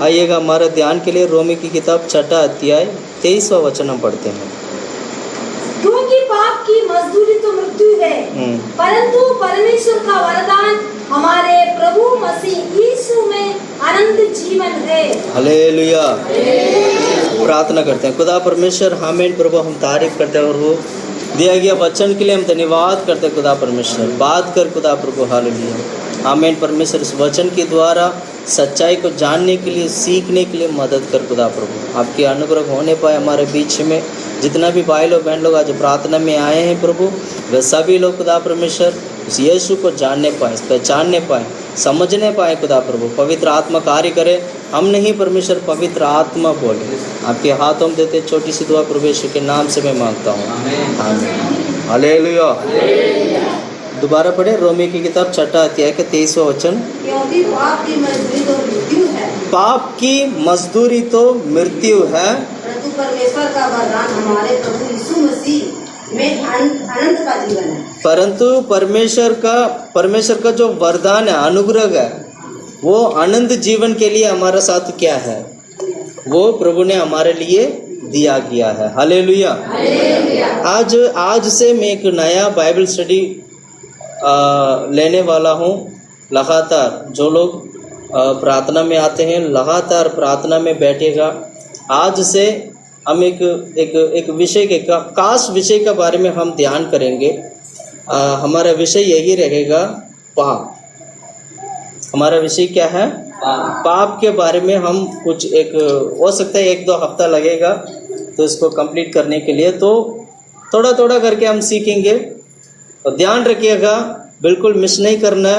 आइएगा हमारे ध्यान के लिए रोमी की किताब 6 अध्याय 23वां वचन हम पढ़ते हैं। क्योंकि पाप की मजदूरी तो मृत्यु है, परंतु परमेश्वर का वरदान हमारे प्रभु मसीह यीशु में अनंत जीवन है। हालेलुया। प्रार्थना करते हैं। खुदा परमेश्वर, आमीन प्रभु, हम तारीफ करते हैं और वो दिया गया वचन के लिए हम धन्यवाद करते हैं। खुदा परमेश्वर बात कर खुदा प्रभु, हालेलुया आमीन। परमेश्वर इस वचन के द्वारा सच्चाई को जानने के लिए, सीखने के लिए मदद कर खुदा प्रभु। आपके अनुग्रह होने पाए हमारे बीच में। जितना भी भाई लोग बहन लोग आज प्रार्थना में आए हैं प्रभु, वे सभी लोग खुदा परमेश्वर उस यीशु को जानने पाए, पहचानने पाए, समझने पाए खुदा प्रभु। पवित्र आत्मा कार्य करे, हम नहीं परमेश्वर पवित्र आत्मा बोले। आपके हाथों में देते छोटी सी दुआ प्रभु यीशु के नाम से मैं मांगता हूँ, आमीन। हालेलुया। दोबारा पढ़े रोमी की किताब 6 अध्याय के 23वां वचन। क्योंकि पाप की मजदूरी तो मृत्यु है, पाप की मजदूरी तो मृत्यु है, परंतु परमेश्वर का वरदान हमारे प्रभु यीशु मसीह में अनंत का जीवन है। परंतु परमेश्वर का जो वरदान है, अनुग्रह है, वो अनंत जीवन के लिए हमारे साथ क्या है, वो प्रभु ने हमारे लिए दिया गया है। हालेलुया। आज से मैं एक नया बाइबल स्टडी लेने वाला हूँ। लगातार जो लोग प्रार्थना में आते हैं, लगातार प्रार्थना में बैठेगा। आज से हम एक विषय के खास विषय के बारे में हम ध्यान करेंगे। हमारा विषय यही रहेगा, पाप। हमारा विषय क्या है? पाप के बारे में हम कुछ हो सकता है 1-2 हफ्ता लगेगा तो इसको कंप्लीट करने के लिए, तो थोड़ा थोड़ा करके हम सीखेंगे। तो ध्यान रखिएगा, बिल्कुल मिस नहीं करना।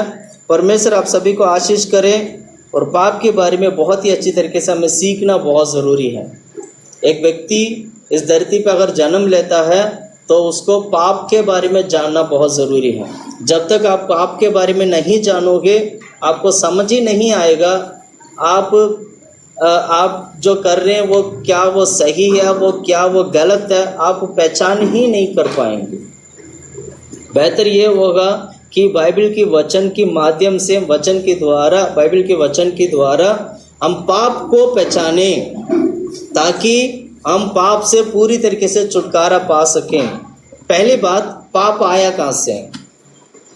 परमेश्वर आप सभी को आशीष करें। और पाप के बारे में बहुत ही अच्छी तरीके से हमें सीखना बहुत ज़रूरी है। एक व्यक्ति इस धरती पर अगर जन्म लेता है तो उसको पाप के बारे में जानना बहुत ज़रूरी है। जब तक आप पाप के बारे में नहीं जानोगे, आपको समझ ही नहीं आएगा आप जो कर रहे हैं वो क्या वो सही है, वो क्या वो गलत है, आप पहचान ही नहीं कर पाएंगे। बेहतर ये होगा कि बाइबल की वचन के माध्यम से, बाइबल के वचन के द्वारा हम पाप को पहचाने, ताकि हम पाप से पूरी तरीके से छुटकारा पा सकें। पहली बात, पाप आया कहाँ से?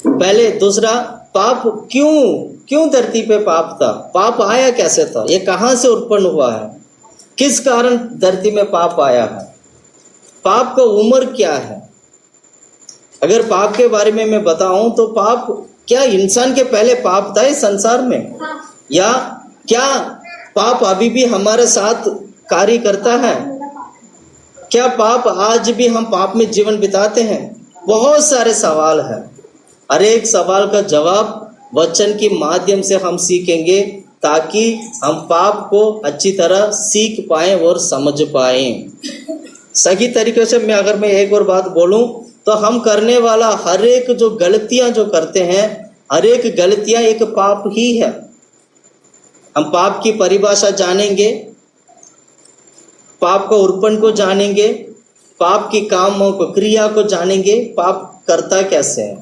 पहले दूसरा, पाप क्यों धरती पे पाप था? पाप आया कैसे था? ये कहाँ से उत्पन्न हुआ है? किस कारण धरती में पाप आया है? पाप का उम्र क्या है? अगर पाप के बारे में मैं बताऊं तो पाप क्या इंसान के पहले पाप था इस संसार में, या क्या पाप अभी भी हमारे साथ कार्य करता है? क्या पाप आज भी हम पाप में जीवन बिताते हैं? बहुत सारे सवाल हैं। हर एक सवाल का जवाब वचन के माध्यम से हम सीखेंगे, ताकि हम पाप को अच्छी तरह सीख पाएं और समझ पाएं। सही तरीके से मैं एक और बात बोलूं तो हम करने वाला हर एक जो गलतियां जो करते हैं, हर एक गलतियां एक पाप ही है। हम पाप की परिभाषा जानेंगे, पाप को उत्पन्न को जानेंगे, पाप की कामों को, क्रिया को जानेंगे, पाप करता कैसे है।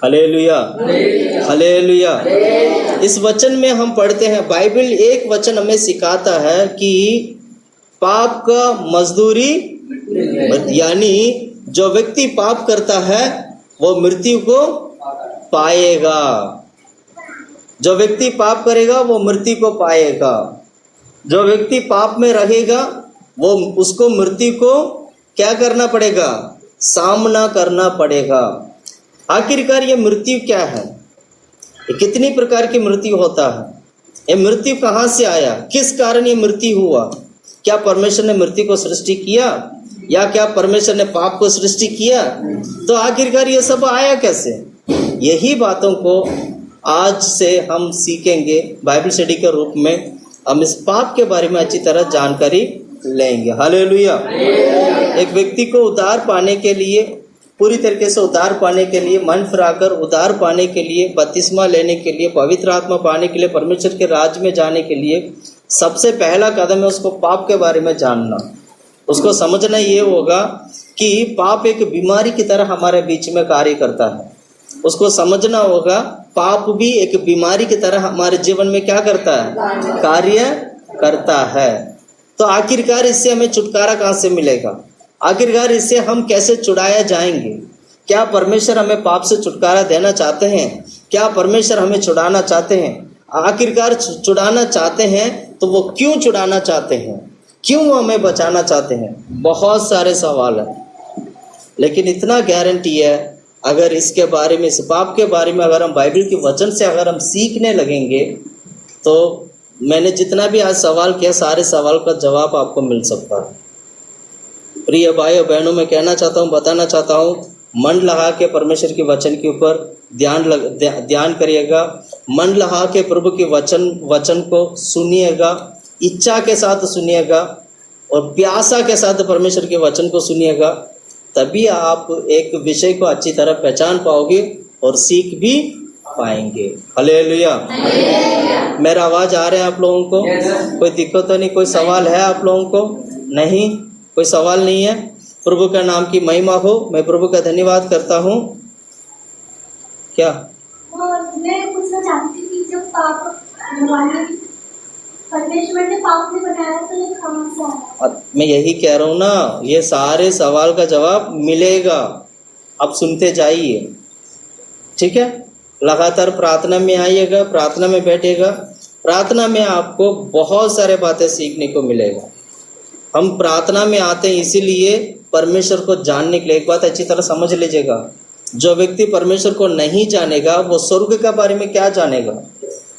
Hallelujah, hallelujah. इस वचन में हम पढ़ते हैं, बाइबल एक वचन हमें सिखाता है कि पाप का मजदूरी, यानी जो व्यक्ति पाप करता है वो मृत्यु को पाएगा। जो व्यक्ति पाप करेगा वो मृत्यु को पाएगा। जो व्यक्ति पाप में रहेगा वो उसको मृत्यु को क्या करना पड़ेगा? सामना करना पड़ेगा। आखिरकार ये मृत्यु क्या है? ये कितनी प्रकार की मृत्यु होता है? ये मृत्यु कहाँ से आया? किस कारण ये मृत्यु हुआ? क्या परमेश्वर ने मृत्यु को सृष्टि किया, या क्या परमेश्वर ने पाप को सृष्टि किया? तो आखिरकार ये सब आया कैसे? यही बातों को आज से हम सीखेंगे बाइबल स्टडी के रूप में। हम इस पाप के बारे में अच्छी तरह जानकारी लेंगे। हालेलुया। एक व्यक्ति को उद्धार पाने के लिए, पूरी तरीके से उद्धार पाने के लिए, मन फिराकर उद्धार पाने के लिए, बपतिस्मा लेने के लिए, पवित्र आत्मा पाने के लिए, परमेश्वर के राज्य में जाने के लिए सबसे पहला कदम है उसको पाप के बारे में जानना। उसको समझना ये होगा कि पाप एक बीमारी की तरह हमारे बीच में कार्य करता है। उसको समझना होगा पाप भी एक बीमारी की तरह हमारे जीवन में क्या करता है, कार्य करता है। तो आखिरकार इससे हमें छुटकारा कहाँ से मिलेगा? आखिरकार इससे हम कैसे छुड़ाया जाएंगे? क्या परमेश्वर हमें पाप से छुटकारा देना चाहते हैं? क्या परमेश्वर हमें छुड़ाना चाहते हैं? आखिरकार छुड़ाना चाहते हैं तो वो क्यों छुड़ाना चाहते हैं? क्यों वो हमें बचाना चाहते हैं? बहुत सारे सवाल हैं, लेकिन इतना गारंटी है, अगर इसके बारे में, इस पाप के बारे में अगर हम बाइबल के वचन से अगर हम सीखने लगेंगे तो मैंने जितना भी आज सवाल किया सारे सवाल का जवाब आपको मिल सकता है। प्रिय भाइयों बहनों, मैं कहना चाहता हूँ, बताना चाहता हूँ, मन लगा के परमेश्वर के वचन के ऊपर ध्यान करिएगा। मन लगा के प्रभु के वचन को सुनिएगा, इच्छा के साथ सुनिएगा और प्यासा के साथ परमेश्वर के वचन को सुनिएगा। तभी आप एक विषय को अच्छी तरह पहचान पाओगे और सीख भी पाएंगे। हालेलुया। मेरा आवाज आ रहा है आप लोगों को? कोई दिक्कत तो नहीं? कोई सवाल है आप लोगों को? नहीं, कोई सवाल नहीं है। प्रभु का नाम की महिमा हो। मैं प्रभु का धन्यवाद करता हूँ। क्या मैं पूछना चाहती थी कि जब पाप परमेश्वर ने पाप नहीं बनाया तो ये कहाँ से आया? मैं यही कह रहा हूँ ना, ये सारे सवाल का जवाब मिलेगा। अब सुनते जाइए, ठीक है? लगातार प्रार्थना में आइएगा, प्रार्थना में बैठेगा। प्रार्थना में आपको बहुत सारे बातें सीखने को मिलेगा। हम प्रार्थना में आते हैं इसीलिए परमेश्वर को जानने के लिए। एक बात अच्छी तरह समझ लीजिएगा, जो व्यक्ति परमेश्वर को नहीं जानेगा वो स्वर्ग के बारे में क्या जानेगा?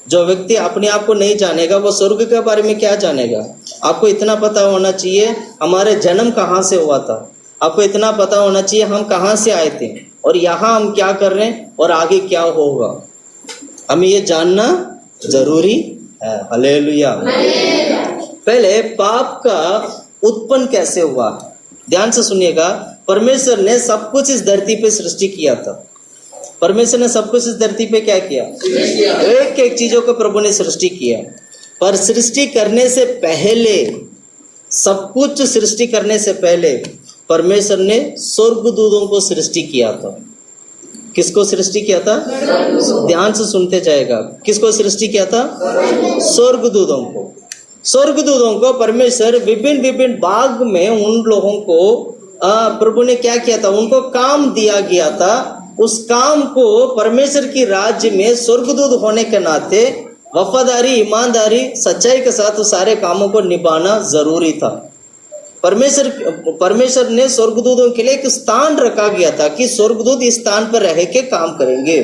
जो व्यक्ति अपने आप को नहीं जानेगा वो स्वर्ग के बारे में क्या जानेगा? आपको इतना पता होना चाहिए हमारे जन्म कहाँ से हुआ था। आपको इतना पता होना चाहिए हम कहाँ से आए थे और यहाँ हम क्या कर रहे हैं और आगे क्या होगा। हमें ये जानना जरूरी है। हालेलुया। पहले पाप का उत्पन्न कैसे हुआ? ध्यान से सुनिएगा। परमेश्वर ने सब कुछ इस धरती पे सृष्टि किया था। परमेश्वर ने सब कुछ इस धरती पे क्या किया? एक एक चीजों को प्रभु ने सृष्टि किया। पर सृष्टि करने से पहले, सब कुछ सृष्टि करने से पहले परमेश्वर ने स्वर्गदूतों को सृष्टि किया था। किसको सृष्टि किया था? ध्यान से सुनते जाएगा। किसको सृष्टि किया था? स्वर्गदूतों को। स्वर्गदूतों को परमेश्वर विभिन्न विभिन्न भाग में उन लोगों को प्रभु ने क्या किया था? उनको काम दिया गया था। उस काम को परमेश्वर की राज्य में स्वर्गदूत होने के नाते वफादारी, ईमानदारी, सच्चाई के साथ उस सारे कामों को निभाना जरूरी था। परमेश्वर ने स्वर्गदूतों के लिए एक स्थान रखा गया था कि स्वर्गदूत इस स्थान पर रह के काम करेंगे।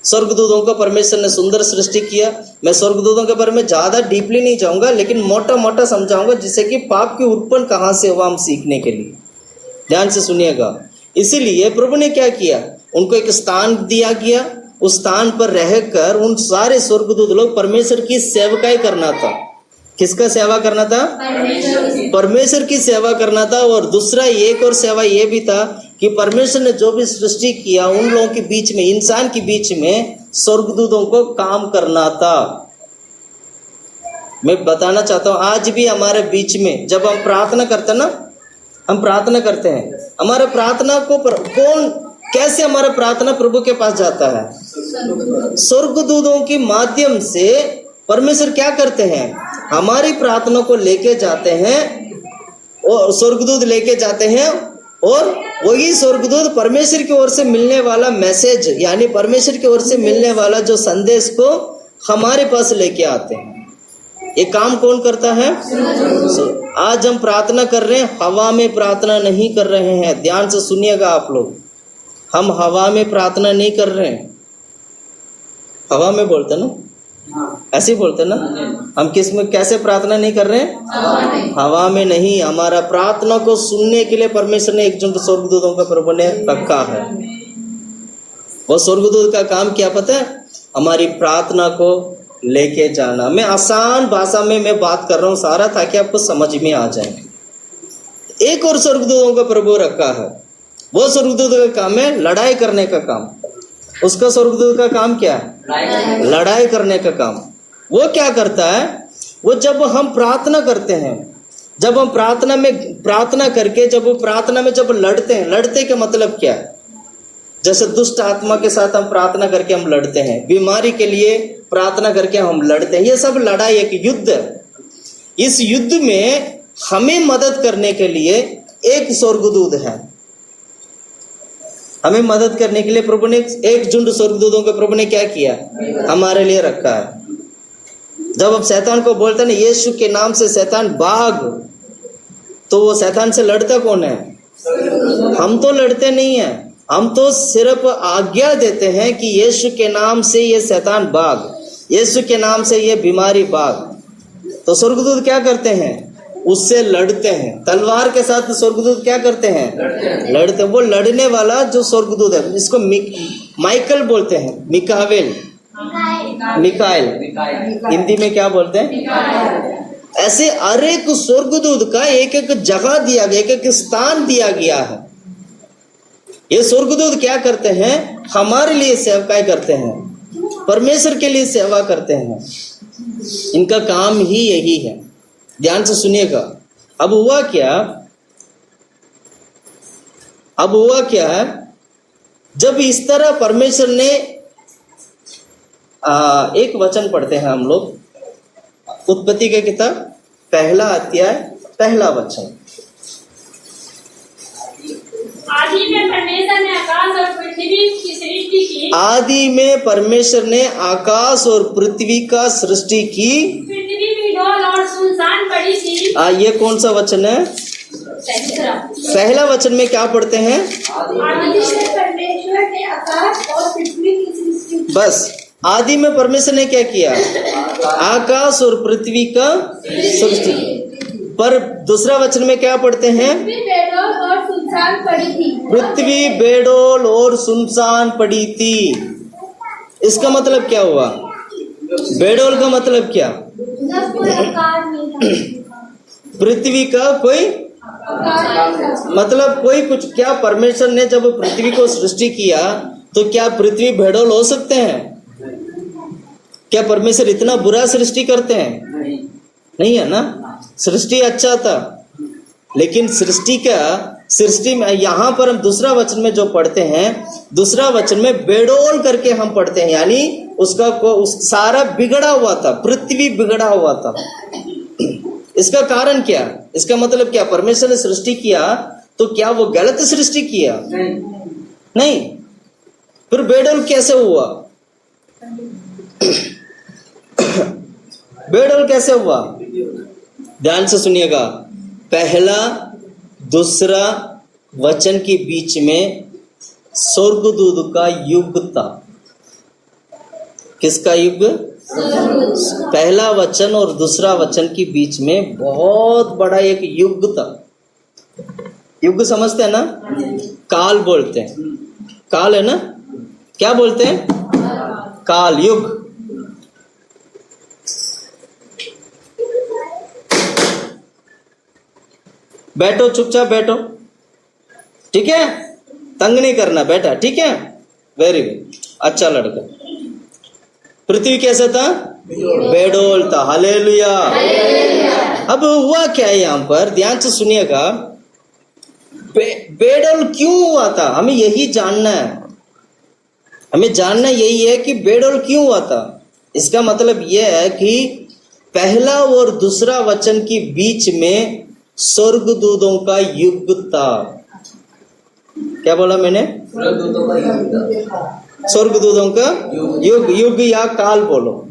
स्वर्गदूतों को परमेश्वर ने सुंदर सृष्टि किया। मैं स्वर्गदूतों के बारे में ज्यादा डीपली नहीं जाऊंगा, लेकिन मोटा मोटा समझाऊंगा जिससे कि पाप की उत्पन्न कहां से हुआ हम सीखने के लिए। ध्यान से सुनिएगा। इसीलिए प्रभु ने क्या किया? उनको एक स्थान दिया गया। उस स्थान पर रहकर उन सारे स्वर्गदूत लोग परमेश्वर की सेवकाई करना था। किसका सेवा करना था? परमेश्वर की सेवा करना था। और दूसरा एक और सेवा ये भी था कि परमेश्वर ने जो भी सृष्टि किया उन लोगों के बीच में, इंसान के बीच में स्वर्गदूतों को काम करना था। मैं बताना चाहता हूं आज भी हमारे बीच में जब हम प्रार्थना करते हैं ना, हम प्रार्थना करते हैं, हमारा प्रार्थना को कौन, कैसे हमारा प्रार्थना प्रभु के पास जाता है? स्वर्गदूतों के माध्यम से परमेश्वर क्या करते हैं? हमारी प्रार्थना को लेके जाते हैं और स्वर्गदूत लेके जाते हैं और वही स्वर्गदूत परमेश्वर की ओर से मिलने वाला मैसेज, यानी परमेश्वर की ओर से मिलने वाला जो संदेश को हमारे पास लेके आते हैं। ये काम कौन करता है? आज हम प्रार्थना कर रहे हैं, हवा में प्रार्थना नहीं कर रहे हैं। ध्यान से सुनिएगा आप लोग, हम हवा में प्रार्थना नहीं कर रहे हैं। हवा में बोलते ना, ऐसे ही बोलते ना। हम किस में, कैसे प्रार्थना नहीं कर रहे हैं? हवा में नहीं। हमारा प्रार्थना को सुनने के लिए परमेश्वर ने एक जन स्वर्गदूतों का प्रभु ने रखा है। वो स्वर्गदूत का काम क्या पता है? हमारी प्रार्थना को लेके जाना। मैं आसान भाषा में मैं बात कर रहा हूँ सारा, ताकि आपको समझ में आ जाए। एक और स्वर्गदूतों का प्रभु रखा है। वो स्वर्गदूत का काम है लड़ाई करने का काम। उसका स्वर्गदूत का काम क्या है? लड़ाई करने का काम। वो क्या करता है? वो जब हम प्रार्थना करते हैं, जब हम प्रार्थना में प्रार्थना करके जब वो प्रार्थना में जब लड़ते हैं, लड़ते का मतलब क्या है? जैसे दुष्ट आत्मा के साथ हम प्रार्थना करके हम लड़ते हैं, बीमारी के लिए प्रार्थना करके हम लड़ते हैं, ये सब लड़ाई एक युद्ध है। इस युद्ध में हमें मदद करने के लिए एक स्वर्गदूत है। हमें मदद करने के लिए प्रभु ने एक झुंड स्वर्गदूतों को प्रभु ने क्या किया, हमारे लिए रखा है। जब अब शैतान को बोलते हैं ना यीशु के नाम से शैतान भाग, तो वो शैतान से लड़ता कौन है? हम तो लड़ते नहीं है, हम तो सिर्फ आज्ञा देते हैं कि यीशु के नाम से ये शैतान भाग, यीशु के नाम से ये बीमारी भाग। तो स्वर्गदूत क्या करते हैं? उससे लड़ते हैं। तलवार के साथ स्वर्गदूत क्या करते हैं? लड़ते हैं। वो लड़ने वाला जो स्वर्गदूत है, इसको माइकल बोलते हैं, मिकाएल, हिंदी में क्या बोलते हैं? ऐसे हर एक स्वर्गदूत का एक एक जगह दिया गया, एक एक स्थान दिया गया है। ये स्वर्गदूत क्या करते हैं? हमारे लिए सेवकाई करते हैं, परमेश्वर के लिए सेवा करते हैं। इनका काम ही यही है। ध्यान से सुनिएगा। अब हुआ क्या है, जब इस तरह परमेश्वर ने एक वचन पढ़ते हैं हम लोग, उत्पत्ति के किताब पहला अध्याय पहला वचन। आदि में परमेश्वर ने आकाश और पृथ्वी की सृष्टि की। आदि में परमेश्वर ने आकाश और पृथ्वी का सृष्टि की। पृथ्वी बेडौल और सुनसान पड़ी थी। ये कौन सा वचन है? पहला वचन में क्या पढ़ते हैं? आदि में परमेश्वर ने आकाश और पृथ्वी की सृष्टि की। बस, आदि में परमेश्वर ने क्या किया? आकाश और पृथ्वी का सृष्टि। पर दूसरा वचन में क्या पढ़ते हैं? पृथ्वी बेडौल और सुनसान पड़ी थी। पृथ्वी बेडौल और सुनसान पड़ी थी। इसका मतलब क्या हुआ? बेडौल का मतलब क्या? जब कोई आकार नहीं था, पृथ्वी का कोई मतलब कोई कुछ। क्या परमेश्वर ने जब पृथ्वी को सृष्टि किया तो क्या पृथ्वी बेडौल हो सकते हैं? क्या परमेश्वर इतना बुरा सृष्टि करते हैं? नहीं है ना। सृष्टि अच्छा था, लेकिन सृष्टि में यहाँ पर हम दूसरा वचन में जो पढ़ते हैं, दूसरा वचन में बेडौल करके हम पढ़ते हैं, यानी सारा बिगड़ा हुआ था, पृथ्वी बिगड़ा हुआ था। इसका कारण क्या? इसका मतलब क्या? परमेश्वर ने सृष्टि किया तो क्या वो गलत सृष्टि किया? नहीं। फिर बेडौल कैसे हुआ? बेडौल कैसे हुआ? ध्यान से सुनिएगा। पहला दूसरा वचन के बीच में स्वर्गदूत का युग था। किसका युग? पहला वचन और दूसरा वचन के बीच में बहुत बड़ा एक युग था। युग समझते हैं ना? काल बोलते हैं। काल है ना? क्या बोलते हैं? काल, युग। बैठो, चुपचाप बैठो, ठीक है? तंग नहीं करना, बैठा, ठीक है? वेरी गुड, अच्छा लड़का। पृथ्वी कैसा था? बेडौल था। हालेलुया। अब हुआ क्या है यहाँ पर? ध्यान से सुनिएगा। बेडौल क्यों हुआ था? हमें यही जानना है। हमें जानना यही है कि बेडौल क्यों हुआ था। इसका मतलब यह है कि पहला और दूसरा वचन के बीच में स्वर्गदूतों का युग था। क्या बोला मैंने? स्वर्गदूतों का युग, युग या काल बोलो।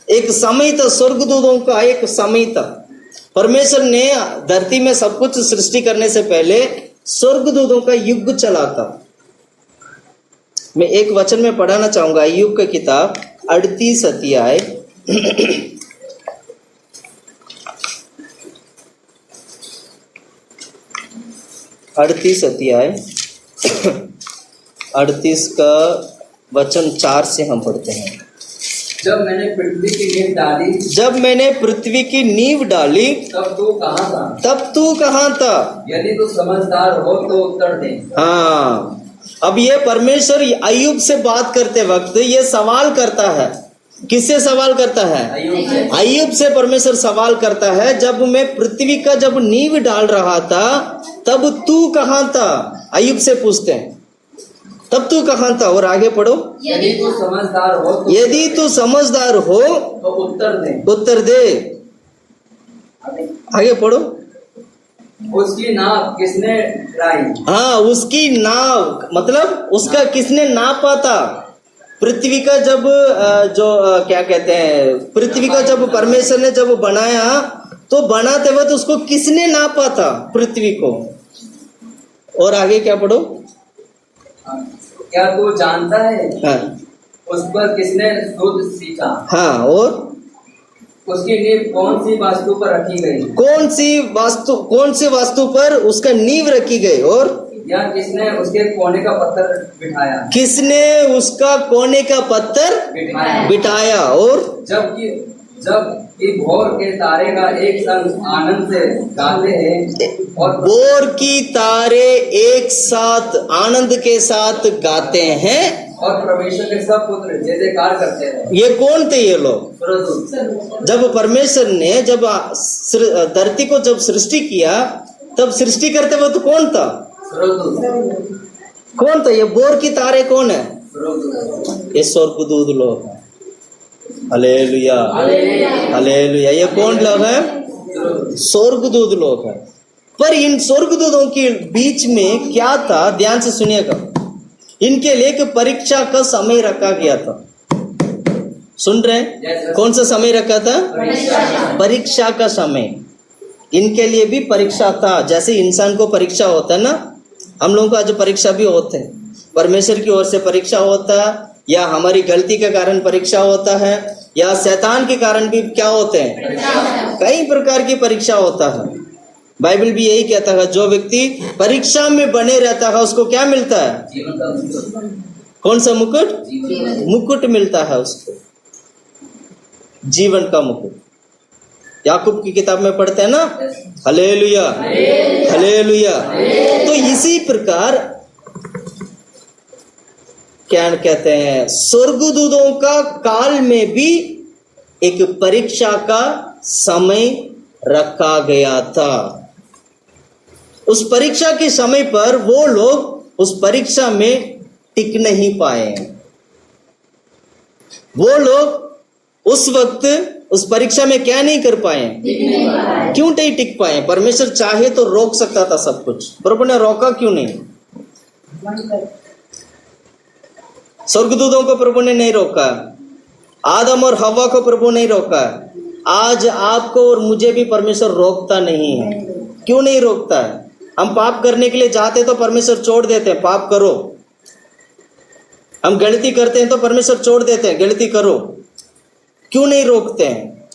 एक समय था, स्वर्गदूतों का एक समय था। परमेश्वर ने धरती में सब कुछ सृष्टि करने से पहले स्वर्गदूतों का युग चला था। मैं एक वचन में पढ़ाना चाहूंगा, अय्यूब की किताब 38 अध्याय 38 अध्याय 38 का वचन 4 से हम पढ़ते हैं। जब मैंने पृथ्वी की नींव डाली तब तू कहाँ था? यदि तू समझदार हो तो उत्तर दे। हाँ, अब ये परमेश्वर अय्यूब से बात करते वक्त ये सवाल करता है। किससे सवाल करता है? अय्यूब से परमेश्वर सवाल करता है, जब मैं पृथ्वी का जब नींव डाल रहा था तब तू कहाँ था? अय्यूब से पूछते हैं। तब तू कहाँ था? और आगे पढ़ो। यदि तू समझदार हो तो यदि तू समझदार हो उत्तर दे। उत्तर दे। आगे पढ़ो। उसकी नाव किसने लाई? हाँ, उसकी नाव मतलब उसका किसने नापा था? पृथ्वी का जब क्या कहते हैं, पृथ्वी का जब परमेश्वर ने जब बनाया तो बनाते वक्त उसको किसने नापा था? पृथ्वी को। और आगे क्या पढ़ो। क्या तू जानता है हाँ उस पर किसने दूध सींचा? हाँ, और उसकी नींव कौन सी वास्तु पर रखी गई? कौन सी वास्तु पर उसका नींव रखी गई? और या किसने उसके कोने का पत्थर बिठाया? किसने उसका कोने का पत्थर बिठाया? और जब भोर के तारे का एक संग आनंद से गाते हैं और भोर की तारे एक साथ आनंद के साथ गाते हैं और परमेश्वर के सब पुत्र जय जयकार करते हैं। ये कौन थे ये लोग? सुरदूत। जब परमेश्वर ने जब धरती को जब सृष्टि किया तब सृष्टि करते वक्त कौन था? सुरदूत। कौन था? ये भोर की तारे कौन है? सुरदूत। ये स्वर्गदूत लोग हैं। Hallelujah hallelujah. ये कौन लोग हैं? स्वर्गदूत लोग हैं। पर इन स्वर्गदूतों के बीच में क्या था? ध्यान से सुनिएगा। इनके लिए एक परीक्षा का समय रखा गया था। सुन रहे हैं? कौन सा समय रखा था? परीक्षा का समय। इनके लिए भी परीक्षा था। जैसे इंसान को परीक्षा होता है ना, हम लोगों का जो परीक्षा भी होते हैं, परमेश्वर की ओर से परीक्षा होता है, या हमारी गलती के कारण परीक्षा होता है, या शैतान के कारण भी क्या होते हैं? कई प्रकार की परीक्षा होता है। बाइबल भी यही कहता है, जो व्यक्ति परीक्षा में बने रहता है उसको क्या मिलता है? जीवन का मुकुट। कौन सा मुकुट? मुकुट मिलता है उसको, जीवन का मुकुट। याकूब की किताब में पढ़ते हैं ना, हालेलुया हालेलुया। तो इसी प्रकार क्या कहते हैं, स्वर्गदूतों का काल में भी एक परीक्षा का समय रखा गया था। उस परीक्षा के समय पर वो लोग उस परीक्षा में टिक नहीं पाए। वो लोग उस वक्त उस परीक्षा में क्या नहीं कर पाए? क्यों नहीं टिक पाए? परमेश्वर चाहे तो रोक सकता था सब कुछ, प्रभु ने रोका क्यों नहीं? स्वर्गदूतों को प्रभु ने नहीं रोका, आदम और हवा को प्रभु नहीं रोका। आज आपको और मुझे भी परमेश्वर रोकता नहीं है। क्यों नहीं रोकता है? हम पाप करने के लिए जाते तो परमेश्वर छोड़ देते हैं, पाप करो। हम गलती करते हैं तो परमेश्वर छोड़ देते हैं, गलती करो। क्यों नहीं रोकते हैं?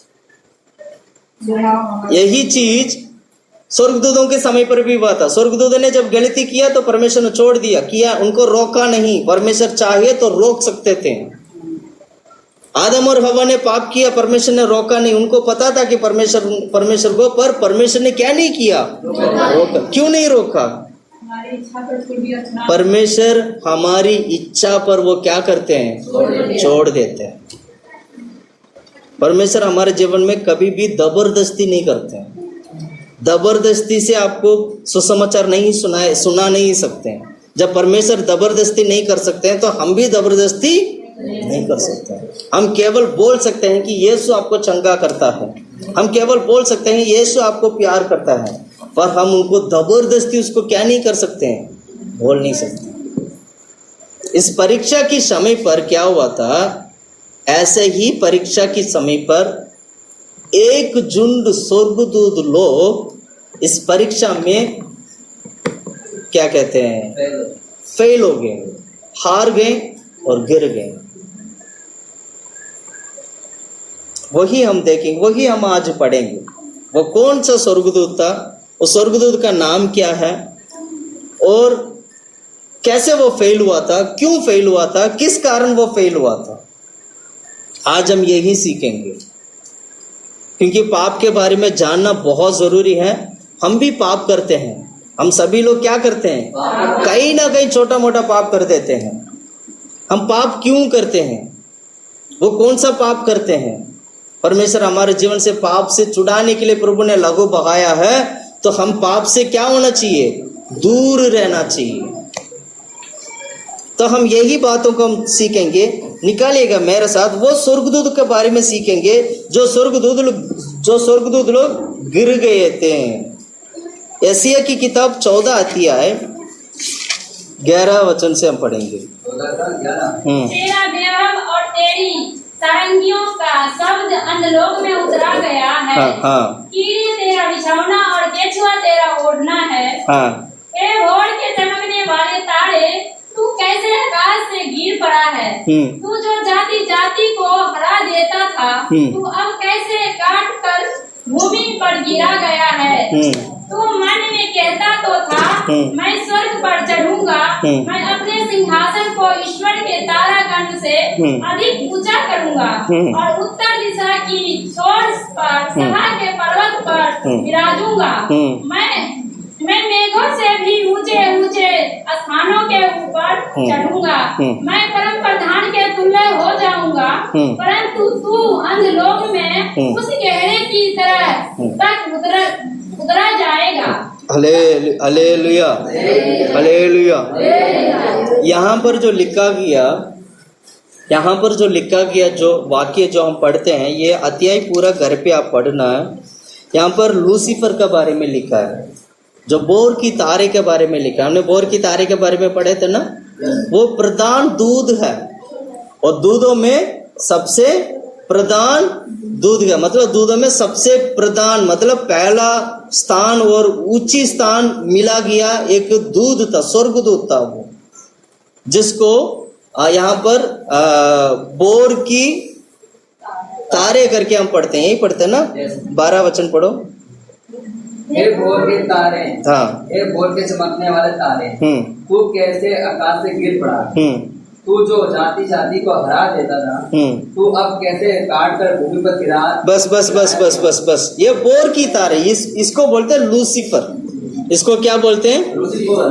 यही चीज स्वर्गदूतों के समय पर भी हुआ था। स्वर्गदूतों ने जब गलती किया तो परमेश्वर ने छोड़ दिया, किया, उनको रोका नहीं। परमेश्वर चाहे तो रोक सकते थे। आदम और हवा ने पाप किया, परमेश्वर ने रोका नहीं। उनको पता था कि परमेश्वर को, पर परमेश्वर ने क्या नहीं किया? रोका। क्यों नहीं रोका? परमेश्वर हमारी इच्छा पर वो क्या करते हैं? छोड़ देते हैं। परमेश्वर हमारे जीवन में कभी भी जबरदस्ती नहीं करते हैं। जबरदस्ती से आपको सुसमाचार नहीं सुना नहीं सकते हैं। जब परमेश्वर जबरदस्ती नहीं कर सकते हैं तो हम भी जबरदस्ती नहीं कर सकते हैं। हम केवल बोल सकते हैं कि यीशु आपको चंगा करता है। हम केवल बोल सकते हैं यीशु आपको प्यार करता है, पर हम उनको जबरदस्ती उसको क्या नहीं कर सकते हैं? बोल नहीं सकते। इस परीक्षा की समय पर क्या हुआ था? ऐसे ही परीक्षा की समय पर एक झुंड स्वर्गदूत लोग इस परीक्षा में क्या कहते हैं? फेल हो गए, हार गए और गिर गए। वही हम देखेंगे, वही हम आज पढ़ेंगे। वो कौन सा स्वर्गदूत था? उस स्वर्गदूत का नाम क्या है और कैसे वो फेल हुआ था? क्यों फेल हुआ था? किस कारण वो फेल हुआ था? आज हम यही सीखेंगे, क्योंकि पाप के बारे में जानना बहुत जरूरी है। हम भी पाप करते हैं। हम सभी लोग क्या करते हैं? कहीं ना कहीं छोटा मोटा पाप कर देते हैं। हम पाप क्यों करते हैं? वो कौन सा पाप करते हैं? परमेश्वर हमारे जीवन से पाप से छुड़ाने के लिए प्रभु ने लहू बहाया है, तो हम पाप से क्या होना चाहिए? दूर रहना चाहिए। तो हम यही बातों को हम सीखेंगे, निकालिएगा मेरे साथ। वो स्वर्गदूत के बारे में सीखेंगे जो स्वर्गदूत लोग गिर गए थे। यशायाह की किताब 14 अध्याय 11 वचन से हम पढ़ेंगे। 14:11। तेरा वैभव और तेरी सारंगियों का शब्द अंधलोक में उतरा गया है। हाँ कीड़ी तेरा बिछौना और केचुआ तेरा ओढ़ना है। हाँ हे भोर के चमकने वाले तारे, तू कैसे आकाश से गिर पड़ा है। तू जो जाति जाति को हरा देता था, तू अब कैसे काट कर भूमि पर गिरा गया है। तू मन में कहता तो था, मैं स्वर्ग पर चढ़ूंगा, मैं अपने सिंहासन को ईश्वर के तारागण से अधिक ऊंचा करूंगा और उत्तर दिशा की छोर पर सभा के पर्वत पर विराजूंगा। मैं मेघों से भी ऊंचे ऊंचे स्थानों के ऊपर चढ़ूंगा। मैं परम प्रधान के तुल्य हो जाऊंगा, परंतु तू अंधलोक में उस गहरे की तरह तक उतरा जाएगा। Hallelujah, hallelujah. यहाँ पर जो लिखा गया जो वाक्य जो हम पढ़ते हैं, ये अध्याय पूरा घर पे आप पढ़ना है। यहाँ पर लूसीफर के बारे में लिखा है, जो बोर की तारे के बारे में लिखा है। हमने बोर की तारे के बारे में पढ़े थे ना। वो प्रधान दूध है, और दूधों में सबसे प्रधान दूध है, मतलब दूधों में सबसे प्रधान, मतलब पहला स्थान और ऊंची स्थान मिला गया एक दूध था, स्वर्गदूत था वो, जिसको यहाँ पर बोर की तारे करके हम पढ़ते हैं। यही पढ़ते हैं ना। 12 वचन पढ़ो। हे भोर के तारे, हाँ, हे भोर के चमकने वाले तारे, तू कैसे आकाश से गिर पड़ा। तू जो जाति जाति को हरा देता था, तू अब कैसे काट कर भूमि पर गिरा। बस बस बस बस बस बस। ये बोर की तारे, इसको बोलते हैं लूसीफर। इसको क्या बोलते हैं?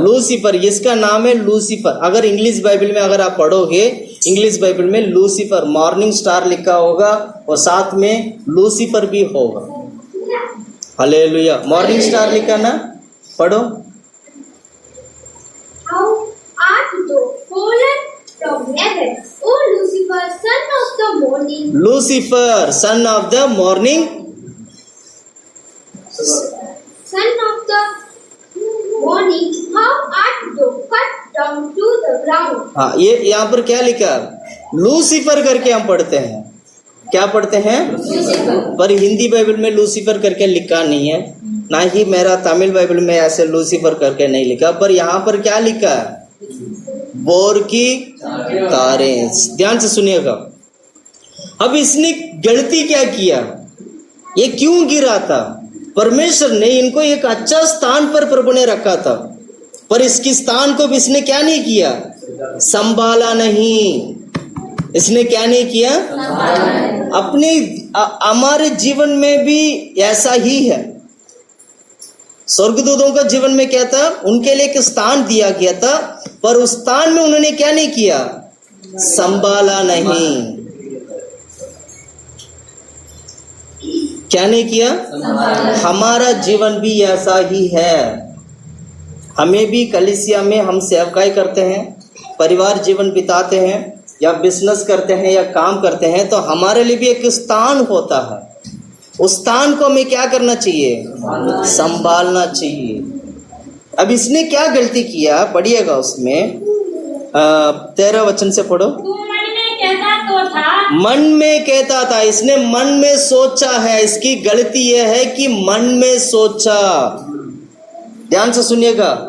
लूसीफर। इसका नाम है लूसीफर। अगर इंग्लिश बाइबल में अगर आप पढ़ोगे, इंग्लिश बाइबल में लूसीफर मॉर्निंग स्टार लिखा होगा और साथ में लूसीफर भी होगा। हालेलुया। मॉर्निंग स्टार लिखा ना, पढ़ो। How art thou fallen from heaven, O Lucifer, son of the morning? Lucifer son of the morning, Son of the morning, how art thou cut down to the ground? हाँ, ये यहाँ पर क्या लिखा? Lucifer करके हम पढ़ते हैं। क्या पढ़ते हैं? पर हिंदी बाइबल में लूसीफर करके लिखा नहीं है, ना ही मेरा तमिल बाइबल में ऐसे लूसीफर करके नहीं लिखा। पर यहाँ पर क्या लिखा है? बोर की तारे। ध्यान से सुनिएगा। अब इसने गलती क्या किया? ये क्यों गिरा था? परमेश्वर ने इनको एक अच्छा स्थान पर प्रभु ने रखा था, पर इसकी स्थान को भी इसने क्या नहीं किया? संभाला नहीं। इसने क्या नहीं किया? अपने हमारे जीवन में भी ऐसा ही है। स्वर्गदूतों का जीवन में क्या था? उनके लिए एक स्थान दिया गया था, पर उस स्थान में उन्होंने क्या नहीं किया? संभाला नहीं। क्या नहीं किया? हमारा जीवन भी ऐसा ही है। हमें भी कलीसिया में हम सेवकाई करते हैं, परिवार जीवन बिताते हैं, या बिजनेस करते हैं, या काम करते हैं, तो हमारे लिए भी एक स्थान होता है। उस स्थान को हमें क्या करना चाहिए? संभालना चाहिए। अब इसने क्या गलती किया? पढ़िएगा उसमें 13 वचन से पढ़ो। तू मन में कहता तो था, मन में कहता था। इसने मन में सोचा है। इसकी गलती यह है कि मन में सोचा। ध्यान से सुनिएगा।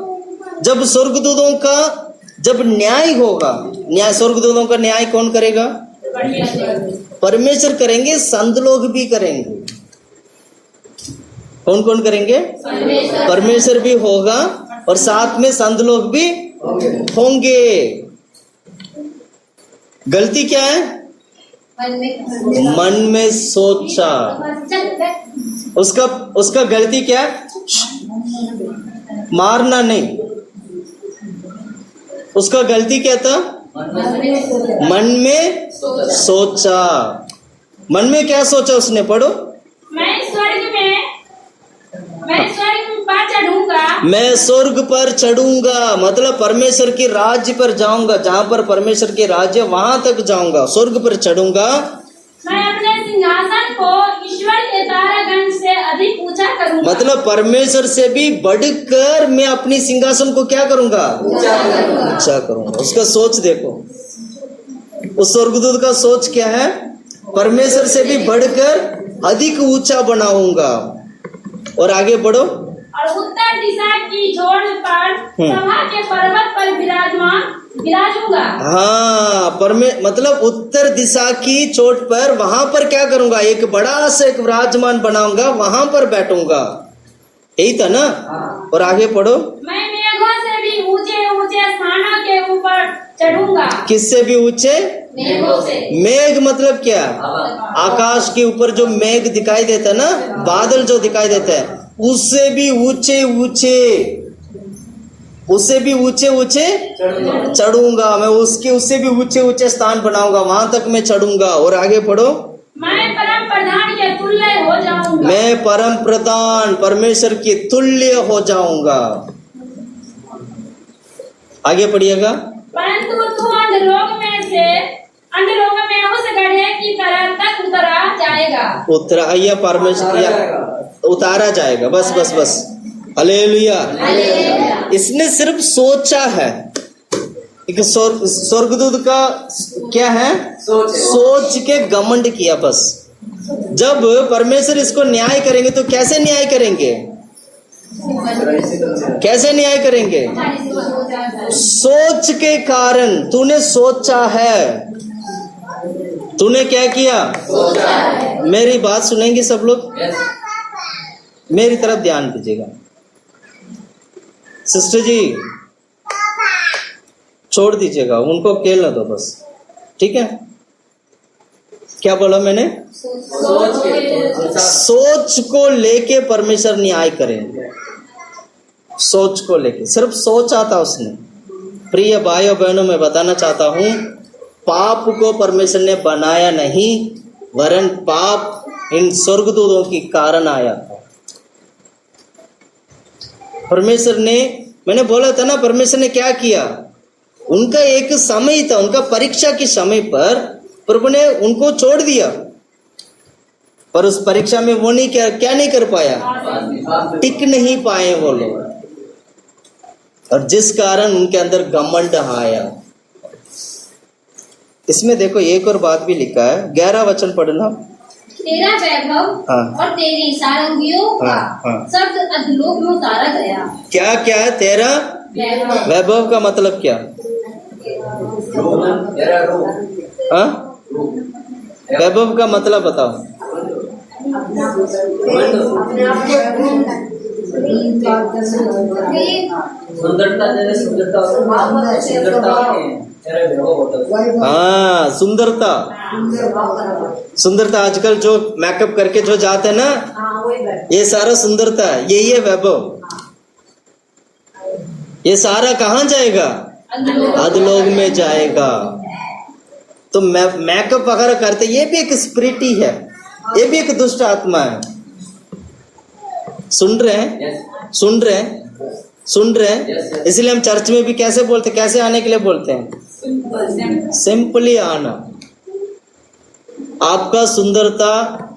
जब स्वर्गदूतों का जब न्याय होगा, न्याय स्वर्गदूतों का न्याय कौन करेगा? परमेश्वर करेंगे, संत लोग भी करेंगे। कौन कौन करेंगे? परमेश्वर भी होगा और साथ में संत लोग भी होंगे। गलती क्या है? मन में सोचा। उसका गलती क्या है? मारना नहीं। उसका गलती क्या था? मन में सोचा। मन में क्या सोचा उसने? पढ़ो। मैं स्वर्ग पर चढ़ूंगा, मैं स्वर्ग पर चढ़ूंगा, मतलब परमेश्वर के राज्य पर जाऊंगा, जहां पर परमेश्वर के राज्य वहां तक जाऊंगा, स्वर्ग पर चढ़ूंगा। मैं अपने सिंहासन को ईश्वर के तारागण से अधिक ऊंचा करूंगा, मतलब परमेश्वर से भी बढ़कर मैं अपनी सिंहासन को क्या करूंगा, ऊंचा करूंगा। उसका सोच देखो, उस स्वर्गदूत का सोच क्या है, परमेश्वर से भी बढ़कर अधिक ऊंचा बनाऊंगा। और आगे बढ़ो। और उत्तर दिशा की छोर पर सभा के पर्वत पर विराजूंगा। हाँ, मतलब उत्तर दिशा की चोट पर, वहां पर क्या करूंगा, एक बड़ा सा एक विराजमान बनाऊंगा, वहां पर बैठूंगा। यही था ना। और आगे पढ़ो। मैं मेघों से भी ऊंचे ऊंचे स्थानों के ऊपर चढ़ूंगा। किससे भी ऊंचे? मेघों से। मेघ मतलब क्या? आकाश के ऊपर जो मेघ दिखाई देता है ना, बादल जो दिखाई देता है, उससे भी ऊंचे ऊंचे, उससे भी ऊंचे ऊंचे चढ़ूंगा मैं, उससे भी ऊंचे ऊंचे स्थान बनाऊंगा, वहां तक मैं चढ़ूंगा। और आगे पढ़ो। मैं परम प्रधान के तुल्य हो जाऊंगा। मैं परम प्रधान परमेश्वर के तुल्य हो जाऊंगा। आगे पढ़िएगा। परंतु तू अंधलोक में उस गड्ढे की तरह तक उतरा जाएगा। या परमेश्वर या उतारा जाएगा। बस हालेलुया। इसने सिर्फ सोचा है। एक स्वर्गदूत का क्या है? सोच के घमंड किया बस। जब परमेश्वर इसको न्याय करेंगे तो कैसे न्याय करेंगे? कैसे न्याय करेंगे? सोच के कारण। तूने सोचा है। तूने क्या किया? मेरी बात सुनेंगे सब लोग? मेरी तरफ ध्यान दीजिएगा। सिस्टर जी छोड़ दीजिएगा, उनको खेलने दो बस, ठीक है? क्या बोला मैंने? सोच को लेके परमेश्वर न्याय करेंगे। सोच को लेके, सिर्फ सोच आता उसने। प्रिय भाइयों बहनों, मैं बताना चाहता हूं, पाप को परमेश्वर ने बनाया नहीं, वरन पाप इन स्वर्गदूतों के कारण आया था। परमेश्वर ने, मैंने बोला था ना, परमेश्वर ने क्या किया? उनका एक समय था, उनका परीक्षा के समय पर प्रभु ने उनको छोड़ दिया, पर उस परीक्षा में वो नहीं क्या नहीं कर पाया, टिक नहीं पाए वो लोग, और जिस कारण उनके अंदर घमंड आया। इसमें देखो एक और बात भी लिखा है, 11 वचन पढ़ना। तेरा वैभव और तेरी सारंगियों का शब्द अधोलोक में उतारा गया। क्या क्या है? तेरा वैभव का मतलब क्या? हाँ, वैभव का मतलब बताओ। हाँ, सुंदरता। सुंदरता आजकल जो मेकअप करके जो जाते हैं ना, ये सारा सुंदरता है, यही है वैभव। ये सारा कहाँ जाएगा? अधोलोक में जाएगा। तो मेकअप वगैरह करते, ये भी एक स्पिरिट ही है, ये भी एक दुष्ट आत्मा है। सुन रहे हैं? सुन रहे हैं? सुन रहे हैं? इसलिए हम चर्च में भी कैसे बोलते, कैसे आने के लिए बोलते हैं? सिंपली आना। आपका सुंदरता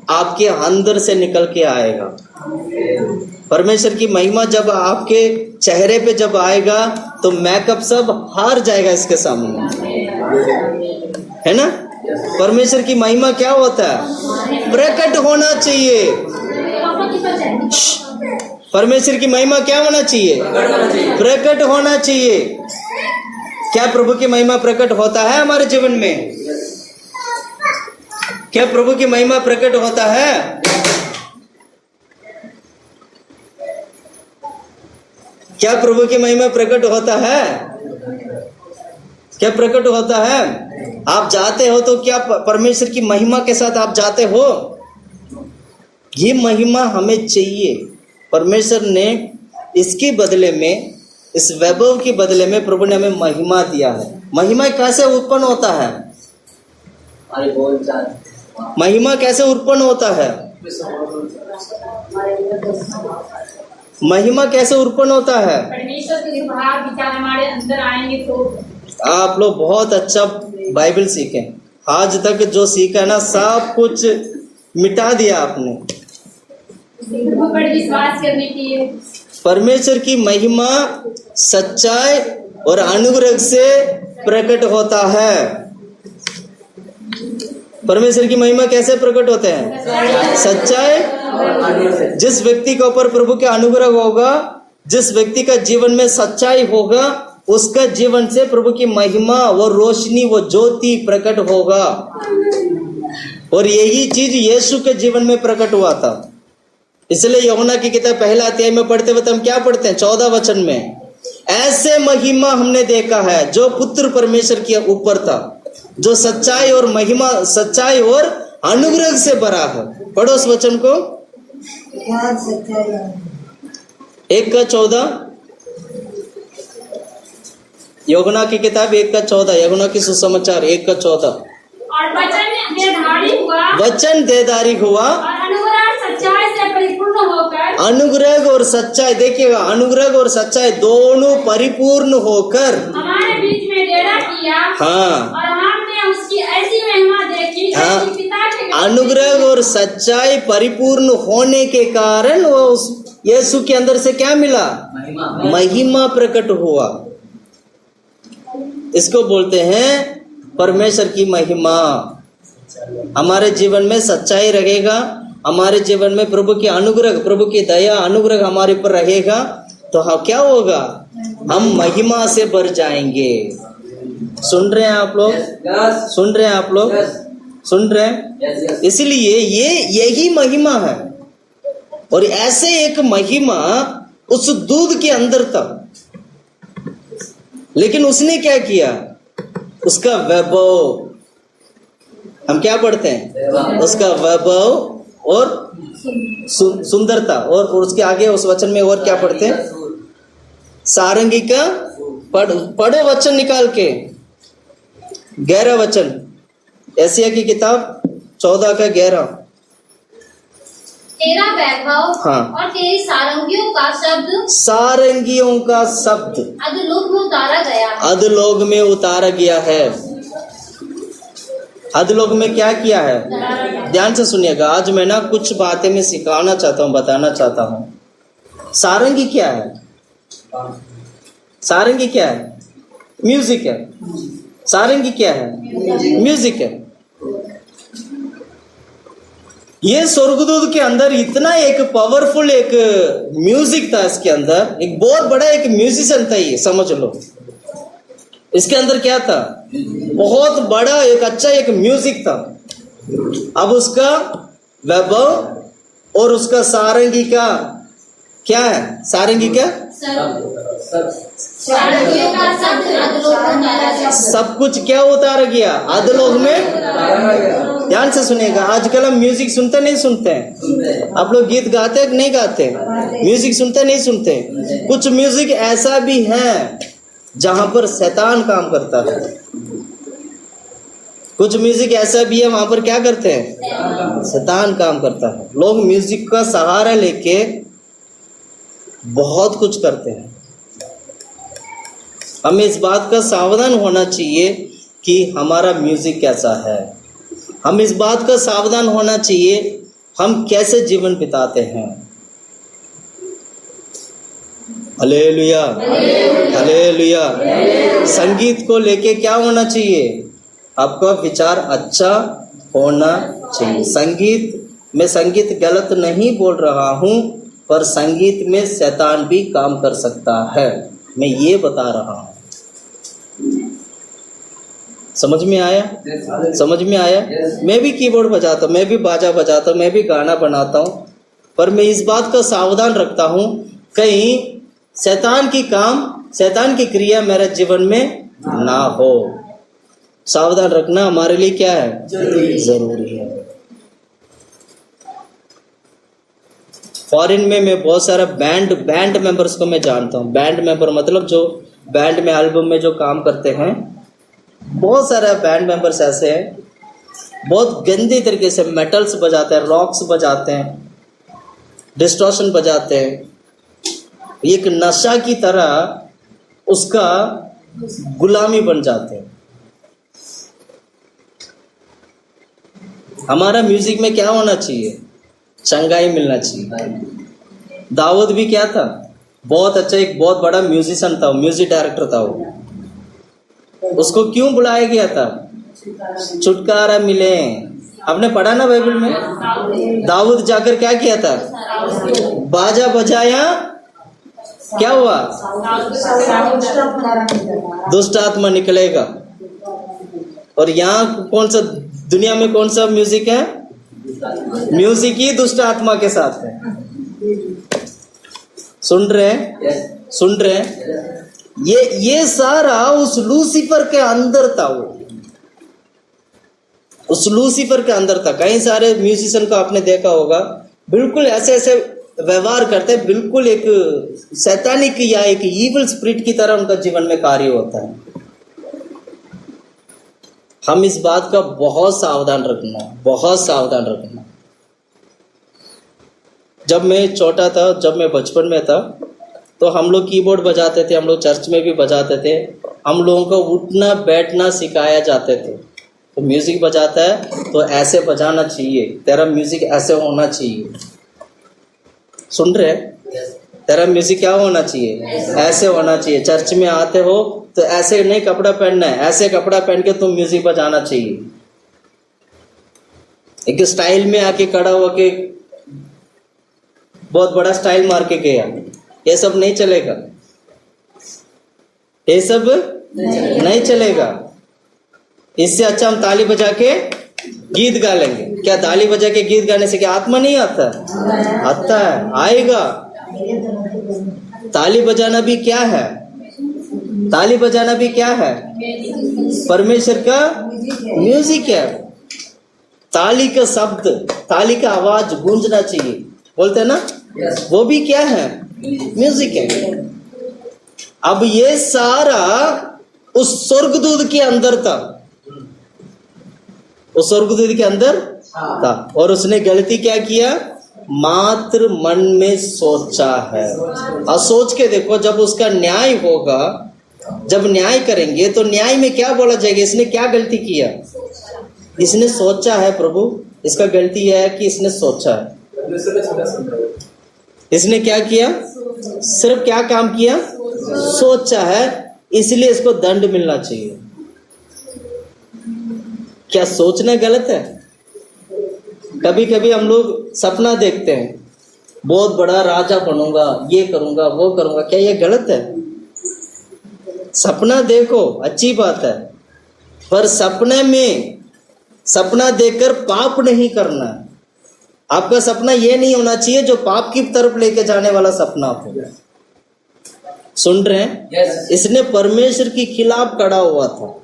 आपके अंदर से निकल के आएगा। परमेश्वर की महिमा जब आपके चेहरे पे जब आएगा तो मेकअप सब हार जाएगा इसके सामने, है ना? परमेश्वर की महिमा क्या होता है? प्रकट होना चाहिए। परमेश्वर की महिमा क्या होना चाहिए? प्रकट होना चाहिए। क्या प्रभु की महिमा प्रकट होता है हमारे जीवन में? क्या प्रभु की महिमा प्रकट होता है? क्या प्रभु की महिमा प्रकट होता है? क्या प्रकट होता है? आप जाते हो तो क्या परमेश्वर की महिमा के साथ आप जाते हो? ये महिमा हमें चाहिए। परमेश्वर ने इसके बदले में, इस वैभव के बदले में प्रभु ने हमें महिमा दिया है। महिमा कैसे उत्पन्न होता है? महिमा कैसे उत्पन्न होता है? महिमा कैसे उत्पन्न होता है? परमेश्वर के भाव विचार हमारे अंदर आएंगे तो। आप लोग बहुत अच्छा बाइबल सीखे, आज तक जो सीखा ना सब कुछ मिटा दिया आपने। प्रभु पर विश्वास करने की। परमेश्वर की महिमा सच्चाई और अनुग्रह से प्रकट होता है। परमेश्वर की महिमा कैसे प्रकट होते हैं? सच्चाई। जिस व्यक्ति के ऊपर प्रभु के अनुग्रह होगा, जिस व्यक्ति का जीवन में सच्चाई होगा, उसका जीवन से प्रभु की महिमा, वो रोशनी, वो ज्योति प्रकट होगा। और यही चीज यीशु के जीवन में प्रकट हुआ था। इसलिए यूहन्ना की किताब पहला अध्याय में पढ़ते वक्त हम क्या पढ़ते हैं? 14 वचन में, ऐसे महिमा हमने देखा है जो पुत्र परमेश्वर के ऊपर था, जो सच्चाई और महिमा, सच्चाई और अनुग्रह से भरा है। पढ़ो उस वचन को। 1:14, यूहन्ना की किताब 1:14, यूहन्ना की सुसमाचार 1:14। और वचन देहधारी हुआ, वचन देहधारी हुआ और अनुग्रह सच्चाई से परिपूर्ण होकर, अनुग्रह और सच्चाई, देखिएगा, अनुग्रह और सच्चाई दोनों परिपूर्ण होकर हमारे बीच में डेरा किया। हाँ, और हमने उसकी ऐसी महिमा देखी हाँ, जैसी पिता के अनुग्रह और सच्चाई परिपूर्ण होने के कारण वो उस यीशु के अंदर से क्या मिला? महिमा प्रकट हुआ। इसको बोलते हैं परमेश्वर की महिमा। हमारे जीवन में सच्चाई रहेगा, हमारे जीवन में प्रभु की अनुग्रह, प्रभु की दया, अनुग्रह हमारे ऊपर रहेगा, तो हाँ क्या होगा? हम महिमा से भर जाएंगे। सुन रहे हैं आप लोग? सुन रहे हैं आप लोग? सुन रहे हैं? इसलिए यही महिमा है। और ऐसे एक महिमा उस दूध के अंदर था, लेकिन उसने क्या किया? उसका वैभव, हम क्या पढ़ते हैं? उसका वैभव और सुंदरता, और उसके आगे उस वचन में और क्या पढ़ते हैं? सारंगी का पढ़ो वचन निकाल के, 11 वचन, एशिया की किताब 14:11। तेरा वैभव, हाँ, और तेरी सारंगियों का शब्द, सारंगियों का शब्द अधोलोक में उतारा गया है। अधोलोक में उतारा गया है। अधोलोक में क्या किया है? ध्यान से सुनिएगा, आज मैं ना कुछ बातें मैं सिखाना चाहता हूँ, बताना चाहता हूँ। सारंगी क्या है? सारंगी क्या है? म्यूजिक है। सारंगी क्या है? म्यूजिक है। ये स्वर्गदूत के अंदर इतना एक पावरफुल एक म्यूजिक था, इसके अंदर एक बहुत बड़ा एक म्यूजिशियन था, ये समझ लो। इसके अंदर क्या था? बहुत बड़ा एक अच्छा एक म्यूजिक था। अब उसका वैभव और उसका सारंगी का क्या है? सारंगी क्या? सारंगियों का शब्द अधोलोक में उतारा गया। सब कुछ क्या उतारा गया? अधोलोक में। ध्यान से सुनिएगा, आजकल हम म्यूजिक सुनते नहीं सुनते हैं? आप लोग गीत गाते हैं कि नहीं गाते? म्यूजिक सुनते नहीं सुनते? कुछ म्यूजिक ऐसा भी है जहां पर शैतान काम करता है, कुछ म्यूजिक ऐसा भी है वहां पर क्या करते हैं? शैतान काम करता है। लोग म्यूजिक का सहारा लेके बहुत कुछ करते हैं। हमें इस बात का सावधान होना चाहिए कि हमारा म्यूजिक कैसा है। हम इस बात का सावधान होना चाहिए हम कैसे जीवन बिताते हैं। Hallelujah, hallelujah. संगीत को लेके क्या होना चाहिए? आपका विचार अच्छा होना चाहिए। संगीत में, संगीत गलत नहीं बोल रहा हूं, पर संगीत में शैतान भी काम कर सकता है, मैं ये बता रहा हूं। समझ में आया? समझ में आया? मैं भी कीबोर्ड बजाता हूँ, मैं भी बाजा बजाता हूँ, मैं भी गाना बनाता हूँ, पर मैं इस बात का सावधान रखता हूँ कहीं शैतान की काम, शैतान की क्रिया मेरे जीवन में ना हो। सावधान रखना हमारे लिए क्या है? जरूरी है। फॉरेन में मैं बहुत सारा बैंड मेंबर्स को मैं जानता हूँ। बैंड मेंबर मतलब जो बैंड में, एल्बम में जो काम करते हैं, बहुत सारे बैंड मेंबर्स ऐसे हैं, बहुत गंदी तरीके से मेटल्स बजाते हैं, रॉक्स बजाते हैं, डिस्टॉर्शन बजाते हैं, एक नशा की तरह उसका गुलामी बन जाते हैं। हमारा म्यूजिक में क्या होना चाहिए? चंगाई मिलना चाहिए। दाऊद भी क्या था? बहुत अच्छा, एक बहुत बड़ा म्यूजिशियन था, म्यूजिक डायरेक्टर था वो। उसको क्यों बुलाया गया था? छुटकारा मिले। आपने पढ़ा ना बाइबल में? दाऊद जाकर क्या किया था? बाजा बजाया, क्या हुआ? दुष्ट आत्मा निकलेगा। और यहाँ कौन सा, दुनिया में कौन सा म्यूजिक है? म्यूजिक ही दुष्ट आत्मा के साथ है। सुन रहे हैं? सुन रहे हैं? ये सारा उस लूसीफर के अंदर था। वो उस लूसीफर के अंदर था। कई सारे म्यूजिशियन को आपने देखा होगा, बिल्कुल ऐसे ऐसे व्यवहार करते हैं, बिल्कुल एक शैतानिक या एक ईविल स्पिरिट की तरह उनका जीवन में कार्य होता है। हम इस बात का बहुत सावधान रखना, बहुत सावधान रखना। जब मैं छोटा था, जब मैं बचपन में था, तो हम लोग कीबोर्ड बजाते थे, हम लोग चर्च में भी बजाते थे। हम लोगों को उठना बैठना सिखाया जाते थे। तो म्यूजिक बजाता है तो ऐसे बजाना चाहिए, तेरा म्यूजिक ऐसे होना चाहिए। सुन रहे? तेरा म्यूजिक क्या होना चाहिए? ऐसे होना चाहिए। चर्च में आते हो तो ऐसे नहीं कपड़ा पहनना है, ऐसे कपड़ा पहन के तुम म्यूजिक बजाना चाहिए। एक स्टाइल में आके खड़ा होके बहुत बड़ा स्टाइल मार के गया, ये सब नहीं चलेगा। ये सब नहीं चलेगा। इससे अच्छा हम ताली बजा के गीत गा लेंगे। क्या ताली बजा के गीत गाने से क्या आत्मा नहीं आता? आता है, आएगा। ताली बजाना भी क्या है? ताली बजाना भी क्या है? परमेश्वर का म्यूजिक है। ताली का शब्द, ताली का आवाज गूंजना चाहिए, बोलते हैं ना? वो भी क्या है? म्यूजिक है। अब ये सारा उस स्वर्गदूत के अंदर था, उस स्वर्गदूत के अंदर था। और उसने गलती क्या किया? मात्र मन में सोचा है। और सोच के देखो, जब उसका न्याय होगा, जब न्याय करेंगे तो न्याय में क्या बोला जाएगा? इसने क्या गलती किया? इसने सोचा है। प्रभु, इसका गलती है कि इसने सोचा है। इसने क्या किया? सिर्फ क्या काम किया? सोचा है, इसलिए इसको दंड मिलना चाहिए। क्या सोचना गलत है? कभी कभी हम लोग सपना देखते हैं, बहुत बड़ा राजा बनूंगा, ये करूंगा, वो करूंगा। क्या ये गलत है? सपना देखो, अच्छी बात है, पर सपने में सपना देखकर पाप नहीं करना। आपका सपना ये नहीं होना चाहिए जो पाप की तरफ लेके जाने वाला सपना हो। सुन रहे हैं? Yes. इसने परमेश्वर के खिलाफ खड़ा हुआ था।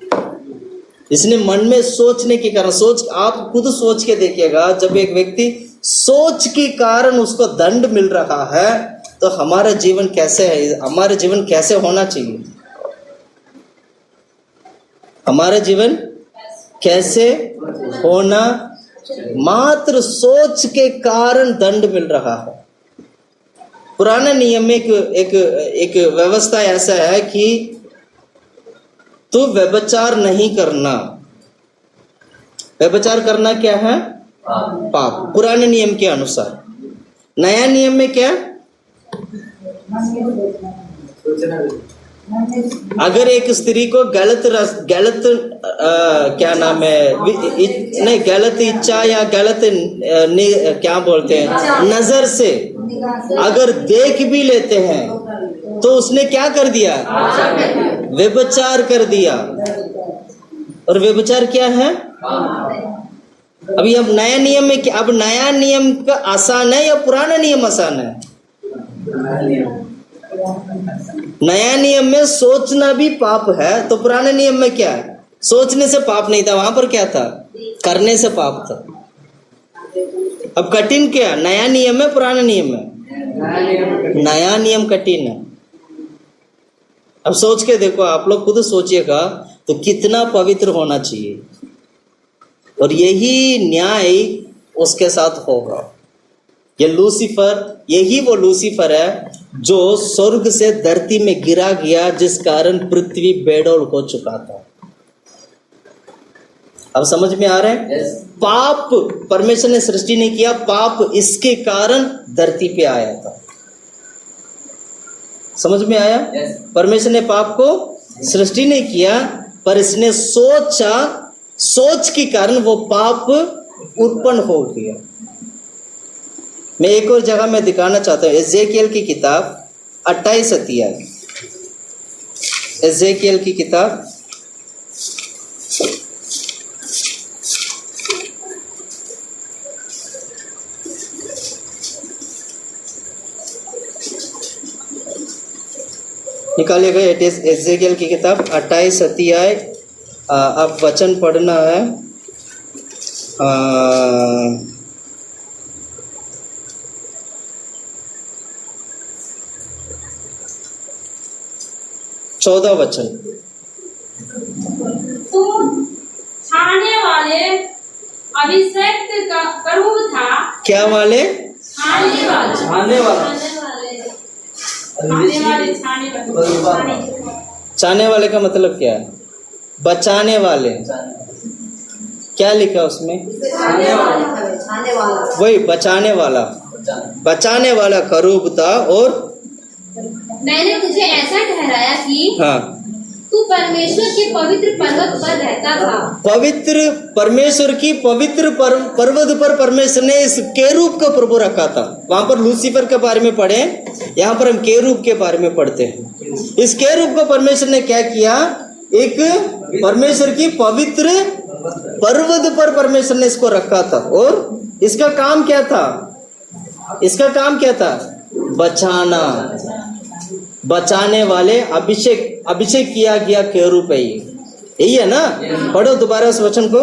इसने मन में सोचने के कारण, सोच, आप खुद सोच के देखिएगा, जब एक व्यक्ति सोच के कारण उसको दंड मिल रहा है तो हमारा जीवन कैसे है? हमारा जीवन कैसे होना चाहिए? हमारा जीवन कैसे होना? मात्र सोच के कारण दंड मिल रहा है। पुराने नियम में एक व्यवस्था ऐसा है कि तू व्यभिचार नहीं करना। व्यभिचार करना क्या है? पाप, पुराने नियम के अनुसार। नया नियम में क्या? अगर एक स्त्री को गलत क्या नाम है, नहीं, गलत इच्छा या गलत क्या बोलते हैं, नजर से अगर देख भी लेते हैं तो उसने क्या कर दिया? व्यभिचार कर दिया। और व्यभिचार क्या है? अभी अब नया नियम में क्या? अब नया नियम का आसान है या पुराना नियम आसान है? नया नियम में सोचना भी पाप है, तो पुराने नियम में क्या है? सोचने से पाप नहीं था, वहां पर क्या था? करने से पाप था। अब कठिन क्या? नया नियम है, पुराना नियम है? नया नियम कठिन है। अब सोच के देखो, आप लोग खुद सोचिएगा तो कितना पवित्र होना चाहिए, और यही न्याय उसके साथ होगा। ये लूसीफर, यही वो लूसीफर है जो स्वर्ग से धरती में गिरा गया, जिस कारण पृथ्वी बेडौल हो चुका था। अब समझ में आ रहा है? Yes. पाप परमेश्वर ने सृष्टि नहीं किया, पाप इसके कारण धरती पे आया था। समझ में आया? Yes. परमेश्वर ने पाप को सृष्टि नहीं किया, पर इसने सोचा, सोच के कारण वो पाप उत्पन्न हो गया। मैं एक और जगह में दिखाना चाहता हूँ, एजेकियल की किताब 28 अध्याय, एजेकियल की किताब 28 निकालिएगा। एजेकियल की किताब 28 अध्याय, अब वचन पढ़ना है 14 वचन। तू छाने वाले अभिषेक करूब था। क्या वाले? छाने वाले, छाने वाला, चाहने वाले का मतलब क्या है? बचाने वाले। क्या लिखा उसमें? वही बचाने वाला, बचाने वाला करूब था। और मैंने तुझे ऐसा ठहराया कि हाँ, तू परमेश्वर के पवित्र पर्वत पर रहता था। पवित्र परमेश्वर की पवित्र पर्वत पर परमेश्वर ने इस केरूब का प्रभु रखा था। वहां पर लूसीफर के बारे में पढ़े, यहाँ पर हम केरूब के बारे में पढ़ते हैं। इस केरूब को परमेश्वर ने क्या किया? एक परमेश्वर की पवित्र पर्वत पर परमेश्वर ने इसको रखा था। और इसका काम क्या था? इसका काम क्या था? बचाना, बचाने वाले, अभिषेक किया गया केरूब है। यही है ना? पढ़ो दोबारा उस वचन को।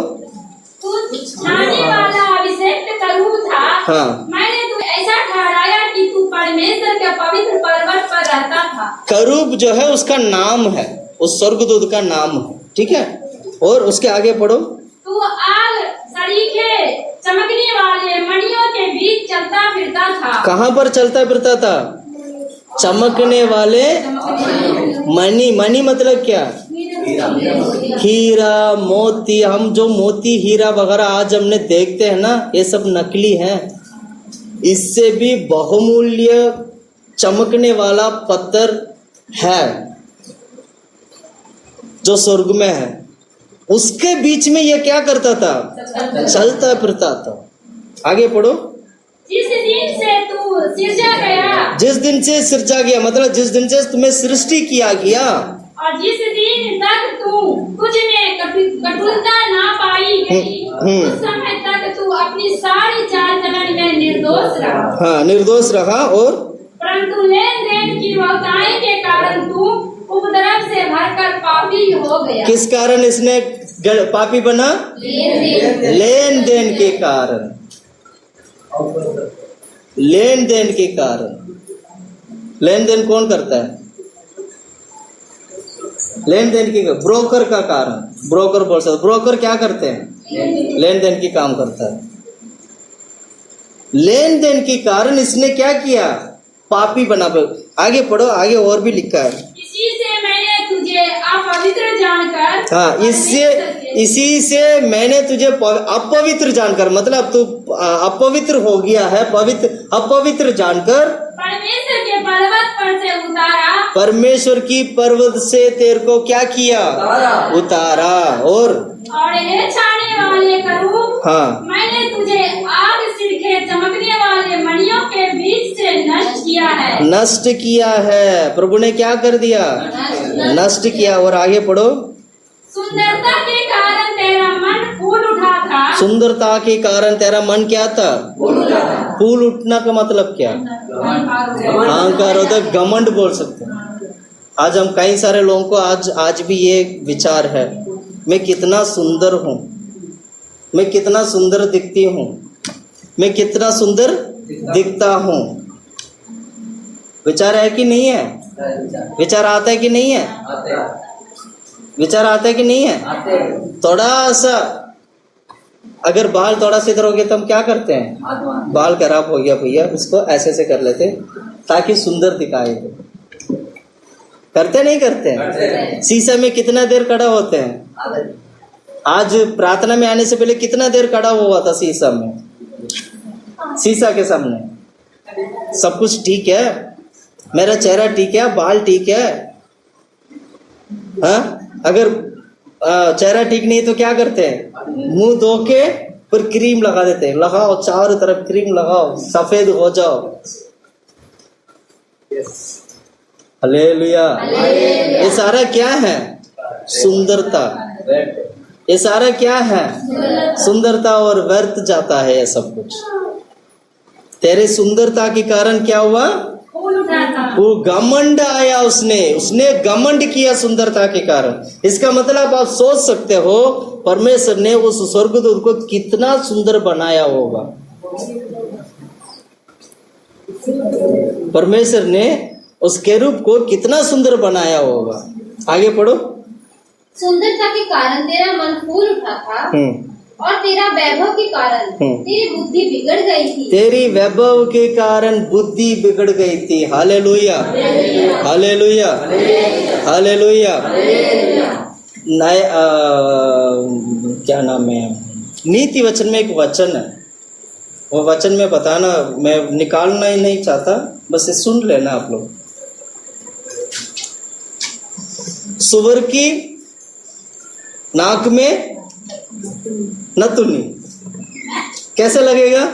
तू छाने वाला अभिषेक करूब था। हाँ। मैंने तुझे ऐसा ठहराया कि तू परमेश्वर के पवित्र पर्वत पर रहता था। करूब जो है उसका नाम है, उस स्वर्गदूत का नाम है। ठीक है, और उसके आगे पढ़ो। तू आग सरीखे चमकने वाले मणियों के बीच चलता फिरता था। कहाँ पर चलता फिरता था? चमकने वाले मणि। मणि मतलब क्या? हीरा, मोती। हम जो मोती, हीरा वगैरह आज हमने देखते हैं ना, ये सब नकली है। इससे भी बहुमूल्य चमकने वाला पत्थर है जो स्वर्ग में है। उसके बीच में ये क्या करता था? चलता फिरता था। आगे पढ़ो। जिस दिन से तू सिरजा गया, जिस दिन से सिरजा गया मतलब जिस दिन से तुम्हें सृष्टि किया गया, और जिस दिन तक तू कुछ में कठोरता ना पाई गई, उस समय तक तू अपनी सारी चाल चलन में निर्दोष रहा। हाँ, निर्दोष रहा। और परंतु लेन देन की बहुताई के कारण तू उपद्रव से भरकर पापी हो गया। किस कारण इसने पापी बना? लेन देन के कारण। लेन देन के कारण। लेन देन कौन करता है? लेन देन के ब्रोकर का कारण। ब्रोकर बोल सकते। ब्रोकर क्या करते हैं? लेन देन की काम करता है। लेन देन के कारण इसने क्या किया? पापी बना। आगे पढ़ो, आगे और भी लिखा है। इसी से मैंने तुझे अपवित्र जानकर, हाँ, इसी से मैंने तुझे अपवित्र जानकर, मतलब तू अपवित्र हो गया है, अपवित्र जानकर परमेश्वर के पर्वत पर से उतारा। परमेश्वर की पर्वत से तेरे को क्या किया? उतारा। और हे छाने वाले करूब, हाँ, मैंने तुझे आग सिरके चमकने वाले मणियों के बीच से नष्ट किया है। नष्ट किया है। प्रभु ने क्या कर दिया? नष्ट किया। और आगे पढ़ो। सुंदरता के कारण तेरा मन फूल उठा था। सुंदरता के कारण तेरा मन क्या था? फूल उठना का मतलब क्या? अहंकार होता है, घमंड बोल सकते हैं। आज हम कई सारे लोगों को आज भी ये विचार है, मैं कितना सुंदर हूँ, मैं कितना सुंदर दिखती हूँ, मैं कितना सुंदर दिखता हूँ। विचार है कि नहीं है? विचार आता है कि नहीं है? विचार आता है कि नहीं है? थोड़ा सा अगर बाल थोड़ा सा इधर हो गया तो हम क्या करते हैं? बाल खराब हो गया भैया, इसको ऐसे से कर लेते, ताकि सुंदर दिखाई दे। करते नहीं करते? शीशे में कितना देर खड़ा होते हैं? आज प्रार्थना में आने से पहले कितना देर खड़ा हुआ था शीशा में, शीशा के सामने? सब कुछ ठीक है, मेरा चेहरा ठीक है, बाल ठीक है, हाँ? अगर चेहरा ठीक नहीं तो क्या करते हैं? मुंह धो के फिर क्रीम लगा देते हैं, लगाओ चारों तरफ क्रीम लगाओ, सफेद हो जाओ। हालेलुया। ये सारा क्या है? सुंदरता। ये सारा क्या है? सुंदरता। और व्यर्थ जाता है ये सब कुछ। तेरे सुंदरता के कारण क्या हुआ? वो घमंड आया, उसने घमंड किया सुंदरता के कारण। इसका मतलब आप सोच सकते हो परमेश्वर ने उस स्वर्गदूत को कितना सुंदर बनाया होगा। परमेश्वर ने उस केरूब को कितना सुंदर बनाया होगा। आगे पढ़ो। सुंदरता के कारण तेरा मन फूल उठा था और तेरा वैभव के कारण तेरी बुद्धि बिगड़ गई थी। तेरी वैभव के कारण बुद्धि बिगड़ गई थी। Hallelujah, hallelujah, hallelujah. नए क्या नाम है, नीति वचन में एक वचन है, वो वचन में बताना, मैं निकालना ही नहीं चाहता, बस सुन लेना आप लोग। सुअर की नाक में नथुनी कैसे लगेगा?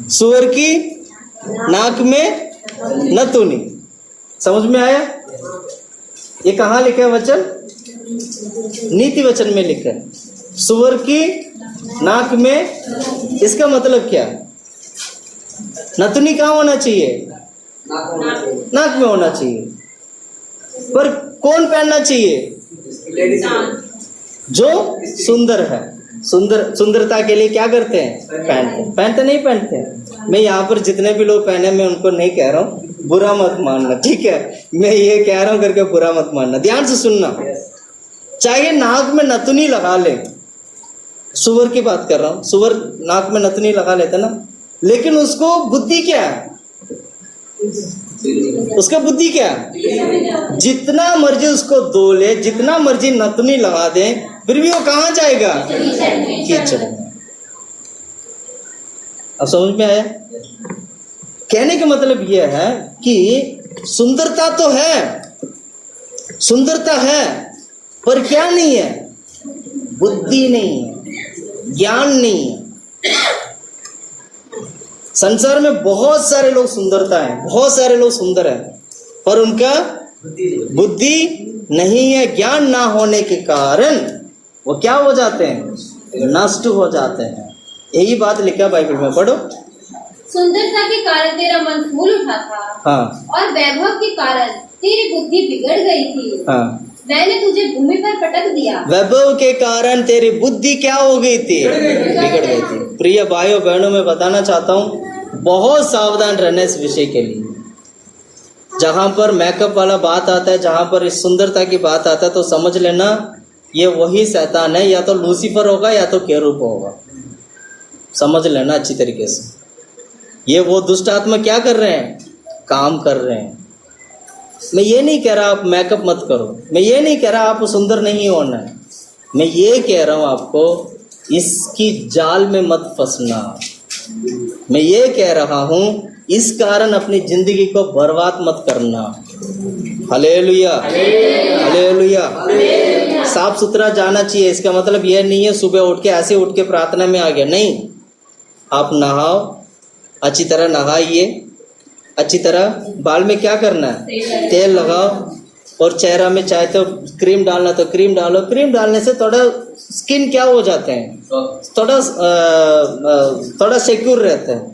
सुअर की नाक में नथुनी। समझ में आया? ये कहाँ लिखा है वचन? नीति वचन में लिखा है, सुअर की नाक में। इसका मतलब क्या? नथुनी कहाँ होना चाहिए? नाक में होना चाहिए। पर कौन पहनना चाहिए? जो सुंदर है। सुंदरता के लिए क्या करते हैं? पहनते नहीं पहनते। मैं यहाँ पर जितने भी लोग पहने, मैं उनको नहीं कह रहा हूँ, बुरा मत मानना, ठीक है? मैं ये कह रहा हूँ करके बुरा मत मानना, ध्यान से सुनना। चाहे नाक में नथुनी लगा ले, सुअर की बात कर रहा हूँ, सुअर नाक में नथुनी लगा लेता ना, लेकिन उसको बुद्धि क्या है? उसका बुद्धि क्या है? जितना मर्जी उसको धो ले, जितना मर्जी नथुनी लगा दे, फिर भी वो कहाँ जाएगा? कीचड़ में। अब समझ में आया? कहने का मतलब यह है कि सुंदरता तो है, सुंदरता है, पर क्या नहीं है? बुद्धि नहीं है, ज्ञान नहीं है। संसार में बहुत सारे लोग सुंदरता है, बहुत सारे लोग सुंदर है, पर उनका बुद्धि नहीं है। ज्ञान ना होने के कारण वो क्या हो जाते हैं? नष्ट हो जाते हैं। यही बात लिखा बाइबल में, पढ़ो। सुंदरता के कारण तेरा मन फूल उठा था, हाँ, और वैभव के कारण तेरी बुद्धि बिगड़ गई थी। हाँ, मैंने तुझे भूमि पर पटक दिया। वैभव के कारण तेरी बुद्धि क्या हो गई थी? बिगड़ गई थी। प्रिय भाइयों बहनों, मैं बताना चाहता हूँ, बहुत सावधान रहना इस विषय के लिए। जहां पर मेकअप वाला बात आता है, जहां पर इस सुंदरता की बात आता है, तो समझ लेना ये वही शैतान है, या तो लूसीफर होगा या तो केरूब होगा। समझ लेना अच्छी तरीके से। ये वो दुष्ट आत्मा क्या कर रहे हैं? काम कर रहे हैं। मैं ये नहीं कह रहा आप मेकअप मत करो, मैं ये नहीं कह रहा आप सुंदर नहीं होना है, मैं ये कह रहा हूं आपको इसकी जाल में मत फंसना। मैं ये कह रहा हूं इस कारण अपनी जिंदगी को बर्बाद मत करना। Hallelujah, hallelujah. साफ सुथरा जाना चाहिए। इसका मतलब यह नहीं है सुबह उठ के ऐसे उठ के प्रार्थना में आ गया, नहीं। आप नहाओ, अच्छी तरह नहाइए, अच्छी तरह बाल में क्या करना है? तेल लगाओ, और चेहरा में चाहे तो क्रीम डालना तो क्रीम डालो। क्रीम डालने से थोड़ा स्किन क्या हो जाते हैं? थोड़ा सिक्योर रहते हैं,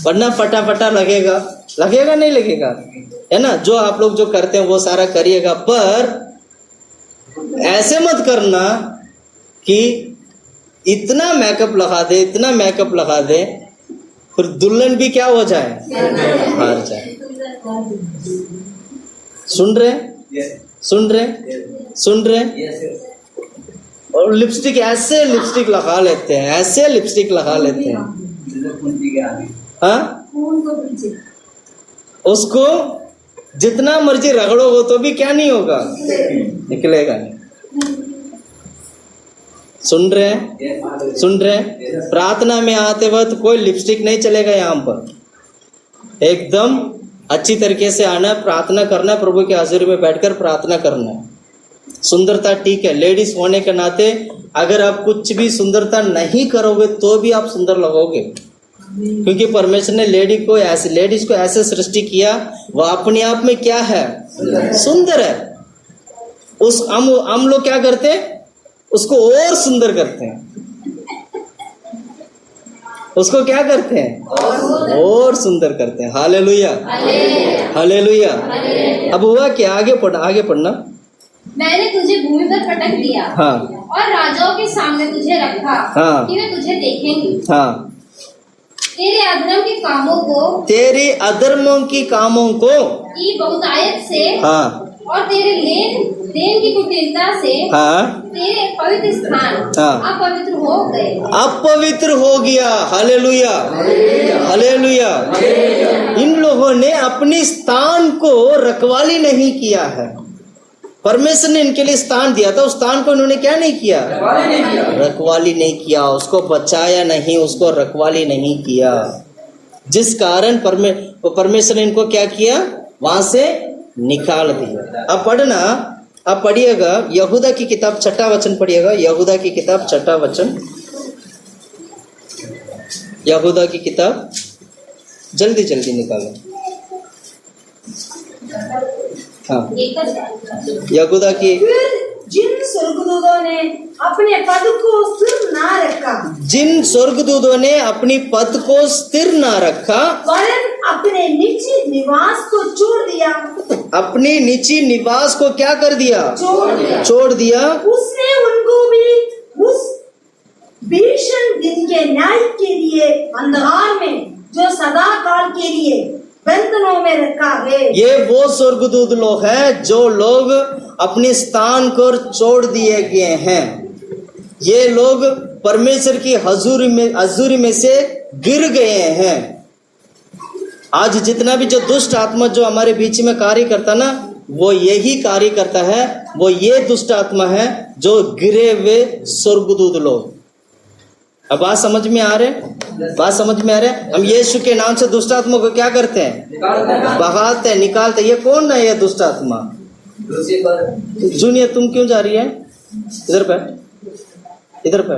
वरना फटाफटा लगेगा, लगेगा नहीं लगेगा, है ना? जो आप लोग जो करते हैं वो सारा करिएगा, पर ऐसे मत करना कि इतना मेकअप लगा दे, इतना मेकअप लगा दे, फिर दुल्हन भी क्या हो जाए? हार जाए। सुन रहे? सुन रहे? सुन रहे? और लिपस्टिक, ऐसे लिपस्टिक लगा लेते हैं, ऐसे लिपस्टिक लगा लेते हैं, हाँ? खून को पीछे उसको जितना मर्जी रगड़ो वो तो भी क्या नहीं होगा, निकलेगा नहीं। सुन रहे हैं, सुन रहे हैं? प्रार्थना में आते वक्त कोई लिपस्टिक नहीं चलेगा यहाँ पर, एकदम अच्छी तरीके से आना, प्रार्थना करना, प्रभु के हाजिरी में बैठकर प्रार्थना करना। सुंदरता ठीक है, लेडीज होने के नाते अगर आप कुछ भी सुंदरता नहीं करोगे तो भी आप सुंदर लगोगे, क्योंकि परमेश्वर ने लेडीज को ऐसे सृष्टि किया, वह अपने आप में क्या है, सुंदर है। उस हम लोग क्या करते हैं, उसको और सुंदर करते हैं, उसको क्या करते हैं, और सुंदर करते हैं। Hallelujah, hallelujah. अब हुआ क्या, आगे पढ़ना। मैंने तुझे भूमि पर पटक दिया, हाँ, और राजाओं के सामने तुझे रखा, हाँ, कि वे तुझे देखेंगे। हाँ, तेरे अधर्मों की कामों को की बहुतायत से, हाँ, और तेरे लेन देन की कुटिलता से, हाँ, तेरे पवित्र स्थान हाँ, अपवित्र हो गए, अपवित्र हो गया। Hallelujah, hallelujah. इन लोगों ने अपनी स्थान को रखवाली नहीं किया है। परमेश्वर ने इनके लिए स्थान दिया था, उस स्थान को इन्होंने क्या नहीं किया, रखवाली नहीं किया, उसको बचाया नहीं, उसको रखवाली नहीं किया, जिस कारण परमेश्वर ने इनको क्या किया, वहां से निकाल दिया। अब पढ़ना, अब पढ़िएगा यहूदा की किताब 6वां वचन पढ़िएगा, यहूदा की किताब 6वां वचन, यहूदा की किताब जल्दी जल्दी निकालो। हाँ, यहूदा की, जिन स्वर्गदूतों ने अपने पद को स्थिर ना रखा, जिन स्वर्गदूतों ने अपनी पद को स्थिर ना रखा, वरन अपने निजी निवास को छोड़ दिया, अपनी निजी निवास को क्या कर दिया, छोड़ दिया, उसने उनको भी उस भीषण दिन के न्याय के लिए अंधकार में, जो सदा काल के लिए बंधनों में रखा है। ये वो स्वर्गदूत लोग हैं जो लोग अपने स्थान को छोड़ दिए गए हैं। ये लोग परमेश्वर की हजूरी में से गिर गए हैं। आज जितना भी जो दुष्ट आत्मा जो हमारे बीच में कार्य करता ना, वो यही कार्य करता है, वो ये दुष्ट आत्मा है जो गिरे हुए स्वर्गदूत लोग। अब बात समझ में आ रहे, बात समझ में आ रहे? हम यीशु के नाम से दुष्ट आत्मा को क्या करते हैं, भगाते हैं, निकालते हैं। ये कौन है ये दुष्ट आत्मा? जूनियर तुम क्यों जा रही है? इधर पे, इधर पे।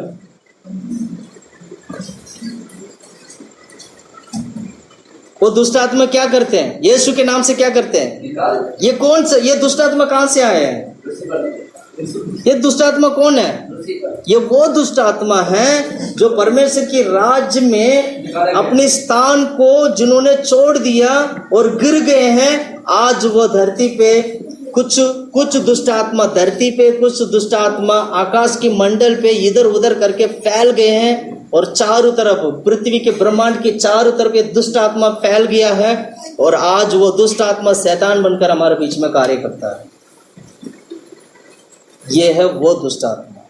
वो दुष्ट आत्मा क्या करते हैं, यीशु के नाम से क्या करते हैं? ये कौन सा, ये दुष्ट आत्मा कहां से आए हैं? ये दुष्ट आत्मा कौन है? ये वो दुष्ट आत्मा है जो परमेश्वर की राज्य में अपने स्थान को जिन्होंने छोड़ दिया और गिर गए हैं। आज वो धरती पे कुछ दुष्ट आत्मा धरती पे, कुछ दुष्ट आत्मा आकाश की मंडल पे इधर उधर करके फैल गए हैं, और चारों तरफ पृथ्वी के ब्रह्मांड के चारों तरफ ये दुष्ट आत्मा फैल गया है, और आज वो दुष्ट आत्मा शैतान बनकर हमारे बीच में कार्य करता है। ये है वो दुष्ट आत्मा।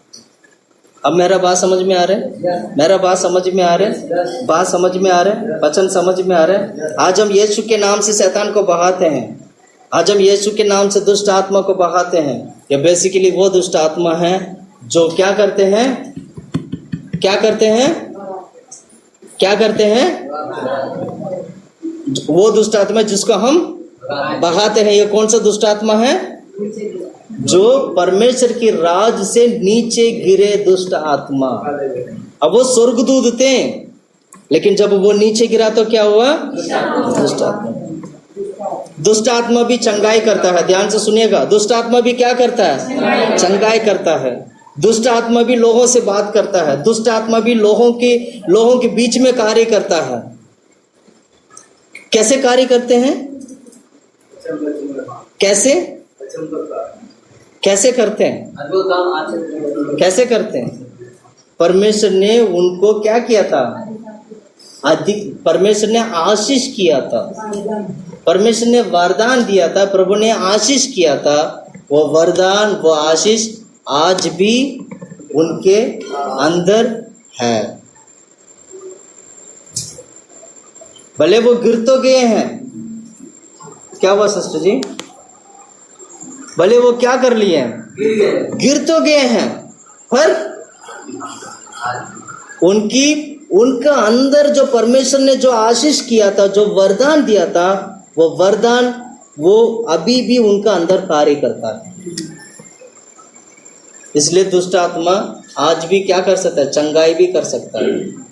अब मेरा बात समझ में आ रहा है? मेरा बात समझ में आ रहा है? बात समझ में आ रहा है? वचन समझ में आ रहा है? आज हम यीशु के नाम से शैतान को भगाते हैं, आज हम यीशु के नाम से दुष्ट आत्मा को भगाते हैं। ये बेसिकली वो दुष्ट आत्मा है जो क्या करते हैं, क्या करते हैं, क्या करते हैं? वो दुष्ट आत्मा जिसको हम भगाते हैं। ये कौन सा दुष्ट आत्मा है? जो परमेश्वर की राज से नीचे गिरे दुष्ट आत्मा। अब वो स्वर्गदूत थे, लेकिन जब वो नीचे गिरा तो क्या हुआ? दुष्ट आत्मा। दुष्ट आत्मा भी चंगाई करता है, ध्यान से सुनिएगा। दुष्ट आत्मा भी क्या करता है? चंगाई करता है। दुष्ट आत्मा भी लोगों से बात करता है। दुष्ट आत्मा भी लोगों के बीच में कार्य करता है। कैसे कार्य करते हैं? कैसे करते हैं? कैसे करते हैं? परमेश्वर ने उनको क्या किया था? परमेश्वर ने आशीष किया था, परमेश्वर ने वरदान दिया था, प्रभु ने आशीष किया था। वो वरदान, वो आशीष आज भी उनके अंदर है। भले वो गिर तो गए हैं, क्या हुआ सिस्टर जी? भले वो क्या कर लिए हैं? गिर तो गए हैं, पर उनका अंदर जो परमेश्वर ने जो आशीष किया था, जो वरदान दिया था, वो वरदान वो अभी भी उनका अंदर कार्य करता है। इसलिए दुष्ट आत्मा आज भी क्या कर सकता है? चंगाई भी कर सकता है।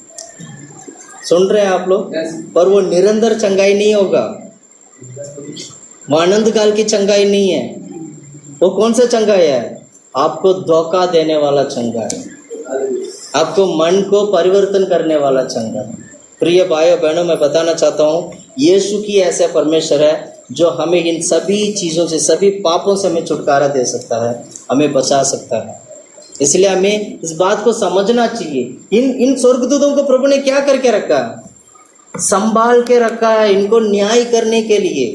सुन रहे हैं आप लोग? पर वो निरंतर चंगाई नहीं होगा, वो आनंद काल की चंगाई नहीं है। वो कौन सा चंगाई है? आपको धोखा देने वाला चंगाई, आपको मन को परिवर्तन करने वाला चंगाई। प्रिय भाइयों बहनों, मैं बताना चाहता हूँ, यीशु की ऐसा परमेश्वर है जो हमें इन सभी चीज़ों से, सभी पापों से हमें छुटकारा दे सकता है, हमें बचा सकता है। इसलिए हमें इस बात को समझना चाहिए। इन स्वर्गदूतों को प्रभु ने क्या करके रखा है? संभाल के रखा है, इनको न्याय करने के लिए।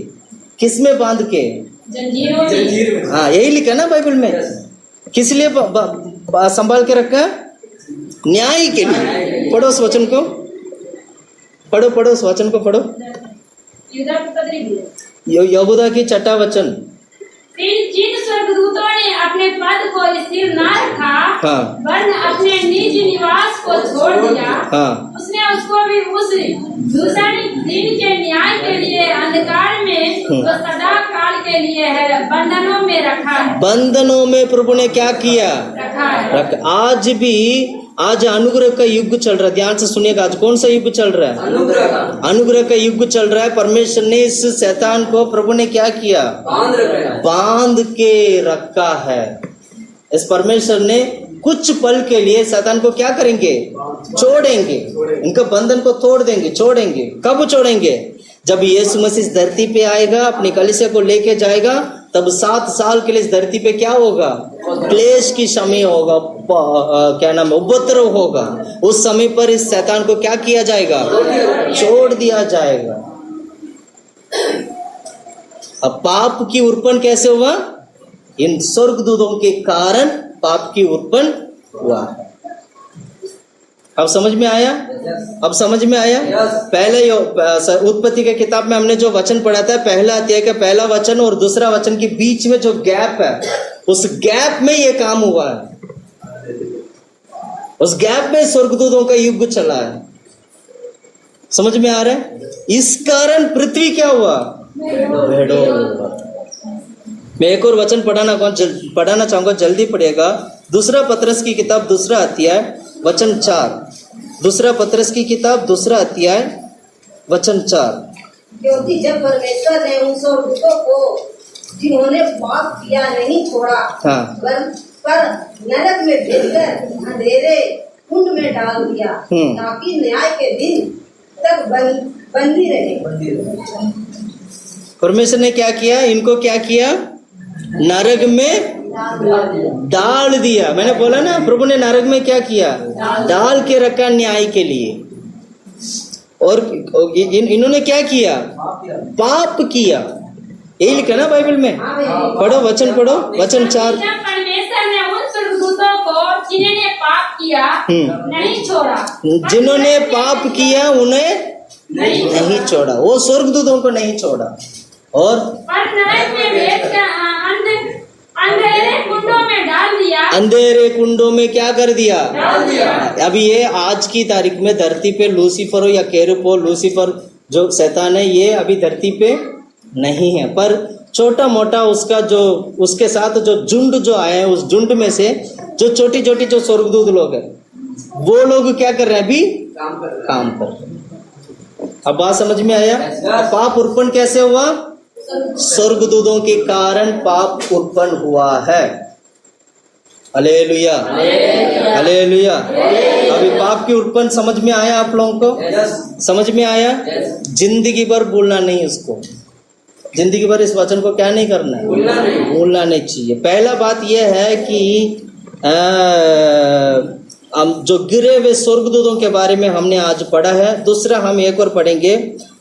किस में बांध के? जंजीरों में। हाँ, यही लिखा ना बाइबल में। किस लिए संभाल के रखा है? न्याय के लिए। पढ़ो उस वचन को, पढ़ो उस वचन को पढ़ो। यहूदा की 6वां वचन। फिर जिन स्वर्गदूतों ने अपने पद को स्थिर न रखा, हाँ, वरन अपने निज निवास को छोड़ दिया, हाँ, उसने उसको भी उस दूसरे दिन के न्याय के लिए अंधकार में, जो सदा काल के लिए है, बंधनों में रखा है। बंधनों में प्रभु ने क्या किया? रखा है। आज भी, आज अनुग्रह का युग चल रहा है। ध्यान से सुनिएगा, आज कौन सा युग चल रहा है? अनुग्रह का युग चल रहा है। परमेश्वर ने इस शैतान को, प्रभु ने क्या किया? बांध के रखा है। इस परमेश्वर ने कुछ पल के लिए शैतान को क्या करेंगे? छोड़ेंगे, इनका बंधन को तोड़ देंगे, छोड़ेंगे। कब छोड़ेंगे? जब यीशु मसीह इस धरती पे आएगा, अपनी कलीसिया को लेके जाएगा, तब 7 साल के लिए इस धरती पे क्या होगा? क्लेश की समय होगा, क्या नाम, उपद्रव होगा। उस समय पर इस शैतान को क्या किया जाएगा? छोड़ दिया जाएगा। अब पाप की उत्पन्न कैसे हुआ? इन स्वर्गदूतों के कारण पाप की उत्पन्न हुआ। अब समझ में आया? अब समझ में आया? पहले उत्पत्ति के किताब में हमने जो वचन पढ़ा था, पहला अध्याय का पहला वचन और दूसरा वचन के बीच में जो गैप है, उस गैप में ये काम हुआ है। उस गैप में स्वर्गदूतों का युग चला है। समझ में आ रहा है? इस कारण पृथ्वी क्या हुआ? भेड़ों हुआ। मैं एक और वचन पढ़ाना चाहूंगा, जल्दी पढ़िएगा। दूसरा पतरस की किताब, दूसरा अध्याय, वचन 4। दूसरा पतरस की किताब, दूसरा अध्याय, वचन 4। क्योंकि जब परमेश्वर ने उन स्वर्गदूतों को, जिन्होंने पाप किया, नहीं छोड़ा, हाँ, पर नरक में भेजकर अंधेरे कुंड में डाल दिया, ताकि न्याय के दिन तक बंदी रहे। परमेश्वर ने क्या किया? इनको क्या किया? नरक में डाल दिया। मैंने बोला ना, प्रभु ने नरक में क्या किया? डाल के रखा न्याय के लिए। और इन्होंने क्या किया? पाप किया। यही लिखा ना बाइबल में। पढ़ो वचन, पढ़ो वचन 4। परमेश्वर ने उन स्वर्गदूतों को, जिन्होंने पाप किया, नहीं छोड़ा। जिन्होंने पाप किया उन्हें नहीं छोड़ा। वो स्वर्गदूतों को नहीं छोड़ा। और नरक में भेजकर अंधेरे कुंडों में डाल दिया। अंधेरे कुंडों में क्या कर दिया? अभी ये आज की तारीख में धरती पे लूसीफर हो या केरूब हो, लूसीफर जो शैतान है, ये अभी धरती पे नहीं है, पर छोटा मोटा उसका जो, उसके साथ जो झुंड जो आए हैं, उस झुंड में से जो छोटी छोटी जो स्वर्गदूत लोग हैं, वो लोग क्या कर रहे हैं? अभी काम कर रहे हैं। अब बात समझ में आया? पाप उत्पन्न कैसे हुआ? स्वर्गदूतों के कारण पाप उत्पन्न हुआ है। Hallelujah, hallelujah. अभी पाप की उत्पन्न समझ में आया आप लोगों को? समझ में आया? जिंदगी भर भूलना नहीं उसको, जिंदगी भर इस वचन को क्या नहीं करना है? भूलना नहीं चाहिए। पहला बात यह है कि हम जो गिरे हुए स्वर्गदूतों के बारे में हमने आज पढ़ा है। दूसरा हम एक और पढ़ेंगे,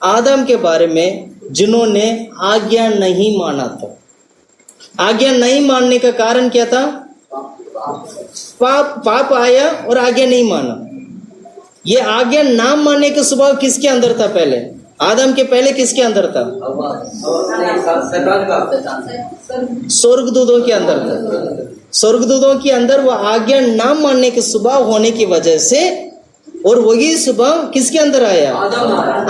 आदम के बारे में, जिन्होंने आज्ञा नहीं माना था। आज्ञा नहीं मानने का कारण क्या था? पाप आया और आज्ञा नहीं माना। ये आज्ञा ना मानने का स्वभाव किसके अंदर था? पहले आदम के पहले किसके अंदर था? स्वर्गदूतों के अंदर था। स्वर्गदूतों के अंदर वो आज्ञा ना मानने के स्वभाव होने की वजह से, और वही स्वभाव किसके अंदर आया?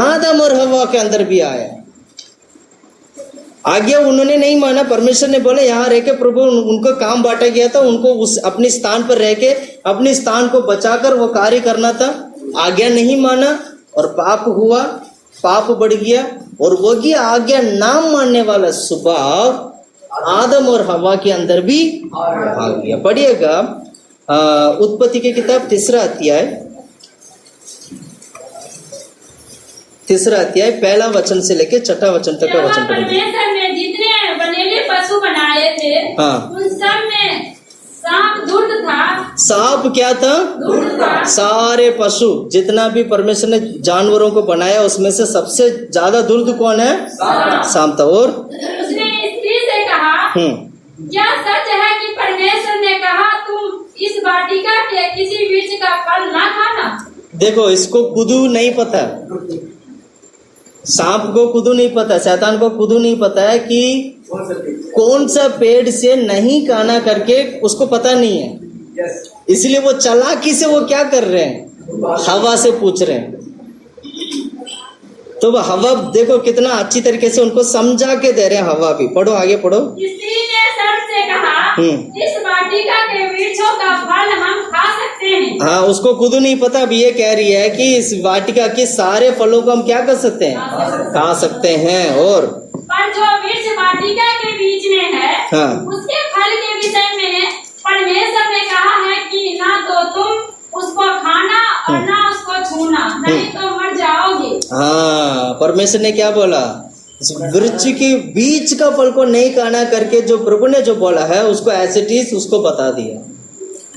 आदम और हवा के अंदर भी आया। आज्ञा उन्होंने नहीं माना। परमेश्वर ने बोला यहाँ रह के प्रभु उनको काम बांटा गया था, उनको उस अपने स्थान पर रह के अपने स्थान को बचाकर वो कार्य करना था। आज्ञा नहीं माना और पाप हुआ, पाप बढ़ गया, और वही आज्ञा ना मानने वाला स्वभाव आदम और हवा के अंदर भी आ गया। पढ़िएगा उत्पत्ति की किताब 3 अध्याय, 3 अध्याय 1 वचन से लेके 6 वचन तक का वचन पढ़ेंगे। परमेश्वर ने जितने बनेले पशु बनाए थे, हाँ। उन सब में सांप धूर्त था। सांप क्या था? धूर्त था। सारे पशु जितना भी परमेश्वर ने जानवरों को बनाया उसमें से सबसे ज्यादा धूर्त कौन है? सांप था। और उसने स्त्री से कहा, क्या सच है कि परमेश्वर ने कहा तुम इस वाटिका के किसी वृक्ष का फल ना खाना? देखो, इसको खुदू नहीं पता, सांप को खुदू नहीं पता, शैतान को खुदू नहीं पता है कि कौन सा पेड़ से नहीं खाना करके उसको पता नहीं है। इसलिए वो चालाकी से वो क्या कर रहे हैं? हवा से पूछ रहे हैं। तो हवा देखो कितना अच्छी तरीके से उनको समझा के दे रहे हैं। हवा भी पढ़ो, आगे पढ़ो। स्त्री ने सर्प से कहा, इस वाटिका के वृक्षों का फल हम खा सकते हैं? हाँ, उसको खुद नहीं पता। अभी ये कह रही है कि इस वाटिका के सारे फलों को हम क्या कर सकते हैं? खा सकते हैं। और पर जो वृक्ष वाटिका के बीच में है, हाँ। उसके फल के विषय में परमेश्वर ने कहा है कि ना तो तुम उसको खाना और ना उसको छूना, नहीं तो मर जाओगे। हाँ, परमेश्वर ने क्या बोला? इस वृक्ष के बीच का फल को नहीं खाना करके जो प्रभु ने जो बोला है उसको एज इट इज उसको बता दिया।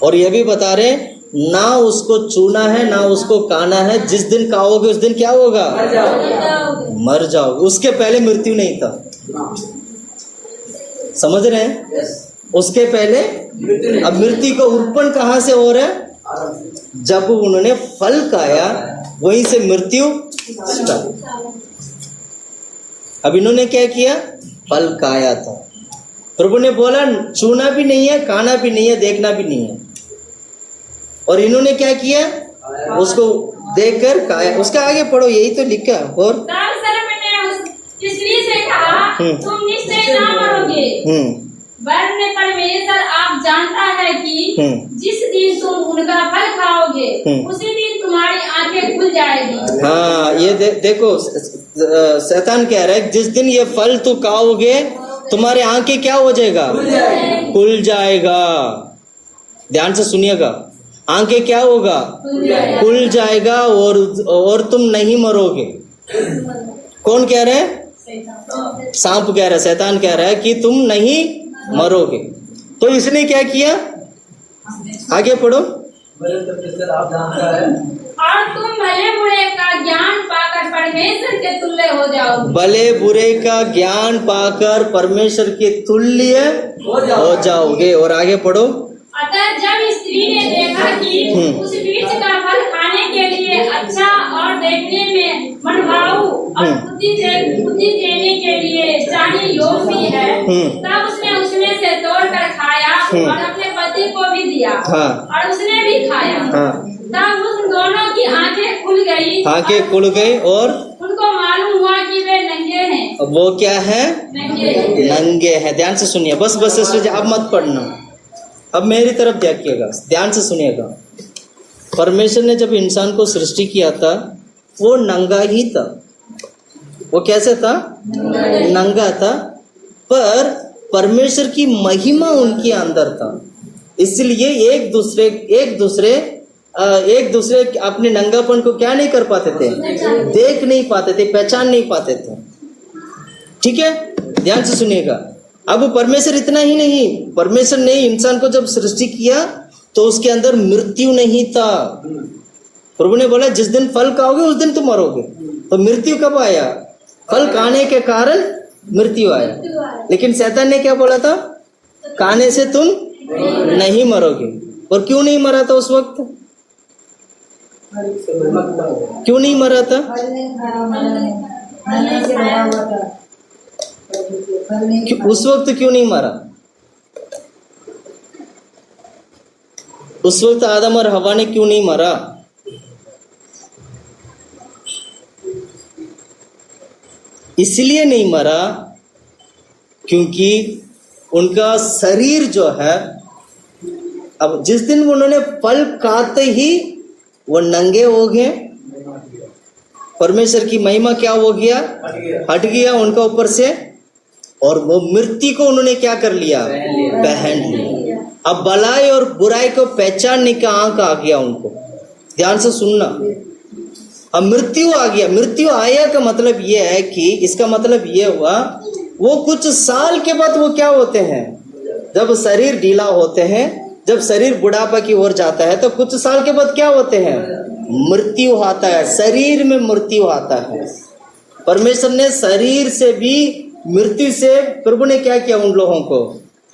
और ये भी बता रहे ना उसको छूना है ना उसको खाना है। जिस दिन खाओगे उस दिन क्या होगा? मर जाओगे। उसके पहले मृत्यु नहीं था। समझ रहे हैं? उसके पहले। अब मृत्यु का उत्पन्न कहाँ से हो रहा है? जब उन्होंने फल खाया वहीं से मृत्यु स्टार्ट। अब इन्होंने क्या किया? फल खाया था। प्रभु ने बोला छूना भी नहीं है, खाना भी नहीं है, देखना भी नहीं है। और इन्होंने क्या किया? उसको देखकर खाया। उसका आगे पढ़ो, यही तो लिखा। और तब सर्प ने उस स्त्री से कहा, तुम निश्चय ना मरोगे, वरन परमेश्वर आप जानता है कि जिस दिन तुम उनका फल खाओगे उसी दिन तुम्हारी आंखें खुल जाएगी। हाँ, ये देखो शैतान कह रहा है जिस दिन ये फल तू खाओगे तुम्हारी आंखें क्या हो जाएगा? खुल जाएगा। ध्यान से सुनिएगा, आंखें क्या होगा? खुल जाएगा और तुम नहीं मरोगे। कौन कह रहा है? सांप कह रहा है, शैतान कह रहा है कि तुम नहीं मरोगे। तो इसने क्या किया? आगे पढ़ो। और तुम भले बुरे का ज्ञान पाकर परमेश्वर के तुल्य हो जाओगे। भले बुरे का ज्ञान पाकर परमेश्वर के तुल्य हो जाओगे। और आगे पढ़ो। अतः जब स्त्री ने देखा कि उस वृक्ष का फल खाने के लिए अच्छा और देखने में मनभाऊ और बुद्धि देने के लिए चाहे योग्य भी है, तब उसने उसमें से तोड़कर खाया और अपने पति को भी दिया। और उसने भी खाया। तब उन दोनों की आंखें खुल गई। आंखें खुल गई और उनको मालूम हुआ कि वे नंगे हैं। वो क्या है? नंगे हैं। ध्यान से सुनिए। बस अब मत पढ़ना, अब मेरी तरफ देखिएगा, ध्यान से सुनिएगा। परमेश्वर ने जब इंसान को सृष्टि किया था वो नंगा ही था। वो कैसे था? नंगा था। पर परमेश्वर की महिमा उनके अंदर था, इसलिए एक दूसरे अपने नंगापन को क्या नहीं कर पाते थे? देख नहीं पाते थे, पहचान नहीं पाते थे। ठीक है, ध्यान से सुनिएगा। अब परमेश्वर इतना ही नहीं, परमेश्वर ने इंसान को जब सृष्टि किया तो उसके अंदर मृत्यु नहीं था। प्रभु ने बोला जिस दिन फल खाओगे उस दिन तुम मरोगे। तो मृत्यु कब आया? फल खाने के कारण मृत्यु आया। लेकिन शैतान ने क्या बोला था? खाने से तुम नहीं मरोगे। और क्यों नहीं मरा था उस वक्त? क्यों नहीं मरा था? उस वक्त क्यों नहीं मारा? उस वक्त आदम और हवा ने क्यों नहीं मारा? इसलिए नहीं मरा क्योंकि उनका शरीर जो है, अब जिस दिन उन्होंने फल खाते ही वो नंगे हो गए, परमेश्वर की महिमा क्या हो गया? हट गया उनका ऊपर से, और वो मृत्यु को उन्होंने क्या कर लिया? पहन लिया। अब भलाई और बुराई को पहचानने का आंख आ गया उनको। ध्यान से सुनना, अब मृत्यु आ गया। मृत्यु आया का मतलब यह है कि इसका मतलब यह हुआ, वो कुछ साल के बाद वो क्या होते हैं, जब शरीर ढीला होते हैं, जब शरीर बुढ़ापा की ओर जाता है, तो कुछ साल के बाद क्या होते हैं? मृत्यु आता है, शरीर में मृत्यु आता है। परमेश्वर ने शरीर से भी मृत्यु से, प्रभु ने क्या किया उन लोगों को,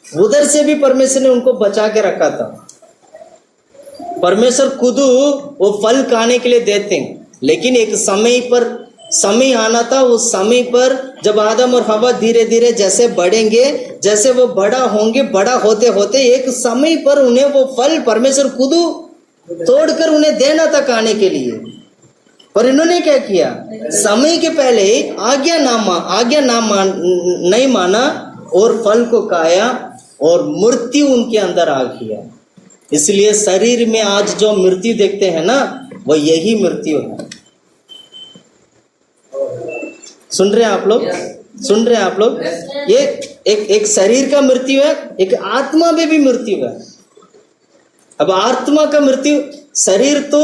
उधर से भी परमेश्वर ने उनको बचा के रखा था। परमेश्वर खुद वो फल खाने के लिए देते हैं, लेकिन एक समय आना था। उस समय पर जब आदम और हवा धीरे धीरे जैसे बढ़ेंगे, जैसे वो बड़ा होंगे, बड़ा होते होते एक समय पर उन्हें वो फल परमेश्वर खुद तोड़कर उन्हें देना था खाने के लिए। पर इन्होंने क्या किया? समय के पहले आज्ञा नहीं माना और फल को खाया और मृत्यु उनके अंदर आ गया। इसलिए शरीर में आज जो मृत्यु देखते हैं ना, वो यही मृत्यु है। सुन रहे हैं आप लोग? सुन रहे हैं आप लोग? ये एक शरीर का मृत्यु है, एक आत्मा में भी मृत्यु है। अब आत्मा का मृत्यु, शरीर तो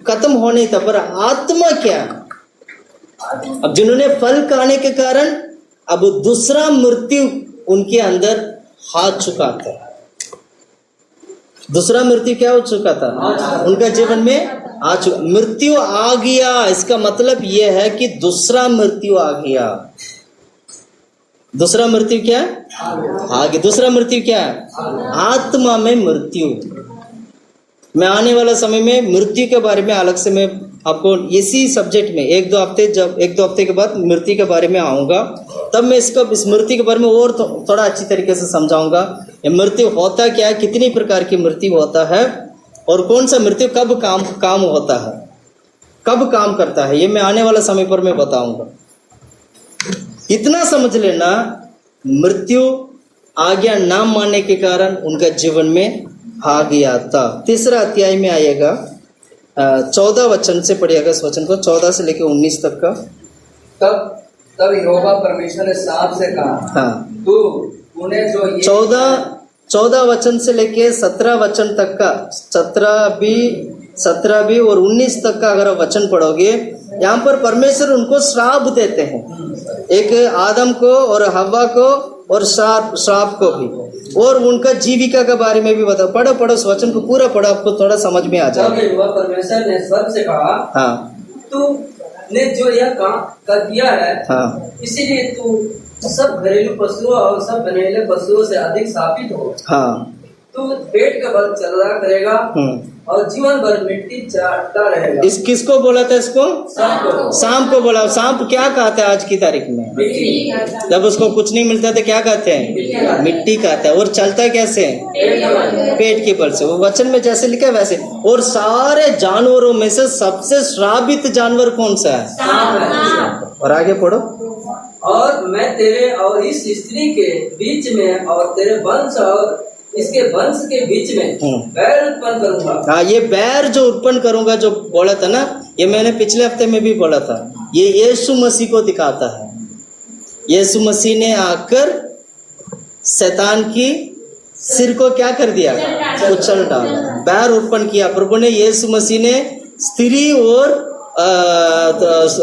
खत्म होने था, पर आत्मा क्या? अब जिन्होंने फल खाने के कारण अब दूसरा मृत्यु उनके अंदर आ चुका था। दूसरा मृत्यु क्या हो चुका था उनका जीवन में? आ चुका। मृत्यु आ गया, इसका मतलब यह है कि दूसरा मृत्यु आ गया। दूसरा मृत्यु क्या आ गया? दूसरा मृत्यु क्या है? आत्मा में मृत्यु। मैं आने वाला समय में मृत्यु के बारे में अलग से मैं आपको इसी सब्जेक्ट में एक दो हफ्ते के बाद मृत्यु के बारे में आऊंगा, तब मैं इस मृत्यु के बारे में और थोड़ा अच्छी तरीके से समझाऊंगा। ये मृत्यु होता क्या है, कितनी प्रकार की मृत्यु होता है, और कौन सा मृत्यु कब काम होता है, कब काम करता है, ये मैं आने वाला समय पर मैं बताऊंगा। इतना समझ लेना, मृत्यु आज्ञा ना मानने के कारण उनका जीवन में आ गया था। तीसरा अध्याय में आएगा, 14 वचन से पढ़िएगा इस वचन को, 14 से लेकर 19 तक का। तब यहोवा परमेश्वर ने सांप से कहा, हाँ, तूने जो 14 वचन से लेके 17 वचन तक का, 17 भी और 19 तक का अगर वचन पढ़ोगे, यहाँ पर परमेश्वर उनको श्राप देते हैं, एक आदम को और हव्वा को और श्राप को भी, और उनका जीविका के बारे में भी बताओ। पढ़ो उस वचन को पूरा पढ़ो, आपको थोड़ा समझ में आ जाएगा। परमेश्वर ने स्वर्ग से कहा, हाँ, तूने जो यह काम कर दिया है, हाँ, इसीलिए तू सब घरेलू पशुओं और सब बनेले पशुओं से अधिक स्थापित हो। हाँ, तू पेट का बल चला करेगा और जीवन भर मिट्टी चाटता रहेगा। इस किसको बोला था? इसको सांप को बोला। सांप क्या कहता है आज की तारीख में? जब उसको कुछ नहीं मिलता तो क्या कहते हैं? मिट्टी कहता है। और चलता कैसे? पेट के बल से। वो वचन में जैसे लिखा है वैसे। और सारे जानवरों में से सबसे श्रापित जानवर कौन सा है? और आगे पढ़ो। और मैं तेरे और इस स्त्री के बीच में और तेरे वंश और इसके वंश के बीच में बैर उत्पन्न करूंगा। हाँ, ये बैर जो उत्पन्न करूंगा जो बोला था ना, ये मैंने पिछले हफ्ते में भी बोला था, ये यीशु मसीह को दिखाता है। यीशु मसीह ने आकर शैतान की सिर को क्या कर दिया? कुचल डाला, बैर उत्पन्न किया। प्रभु ने, यीशु मसीह ने स्त्री और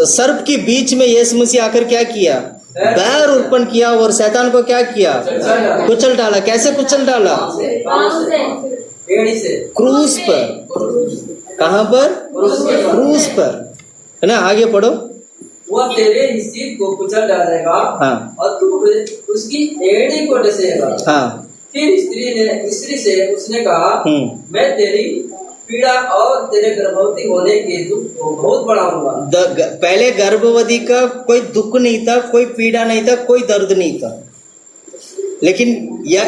सर्प के बीच में यीशु मसीह आकर क्या किया? बैर उत्पन्न किया और शैतान को क्या किया? कुचल डाला। कैसे कुचल डाला? क्रूस पर। कहाँ पर? क्रूस पर, है ना। आगे पढ़ो। वह तेरे हिस्से को कुचल डालेगा, हाँ, और तू उसकी एड़ी को डसेगा। हाँ। फिर स्त्री से उसने कहा, मैं तेरी पीड़ा और तेरे गर्भवती होने के दुख को बहुत बढ़ाऊंगा। पहले गर्भवती का कोई दुख नहीं था, कोई पीड़ा नहीं था, कोई दर्द नहीं था, लेकिन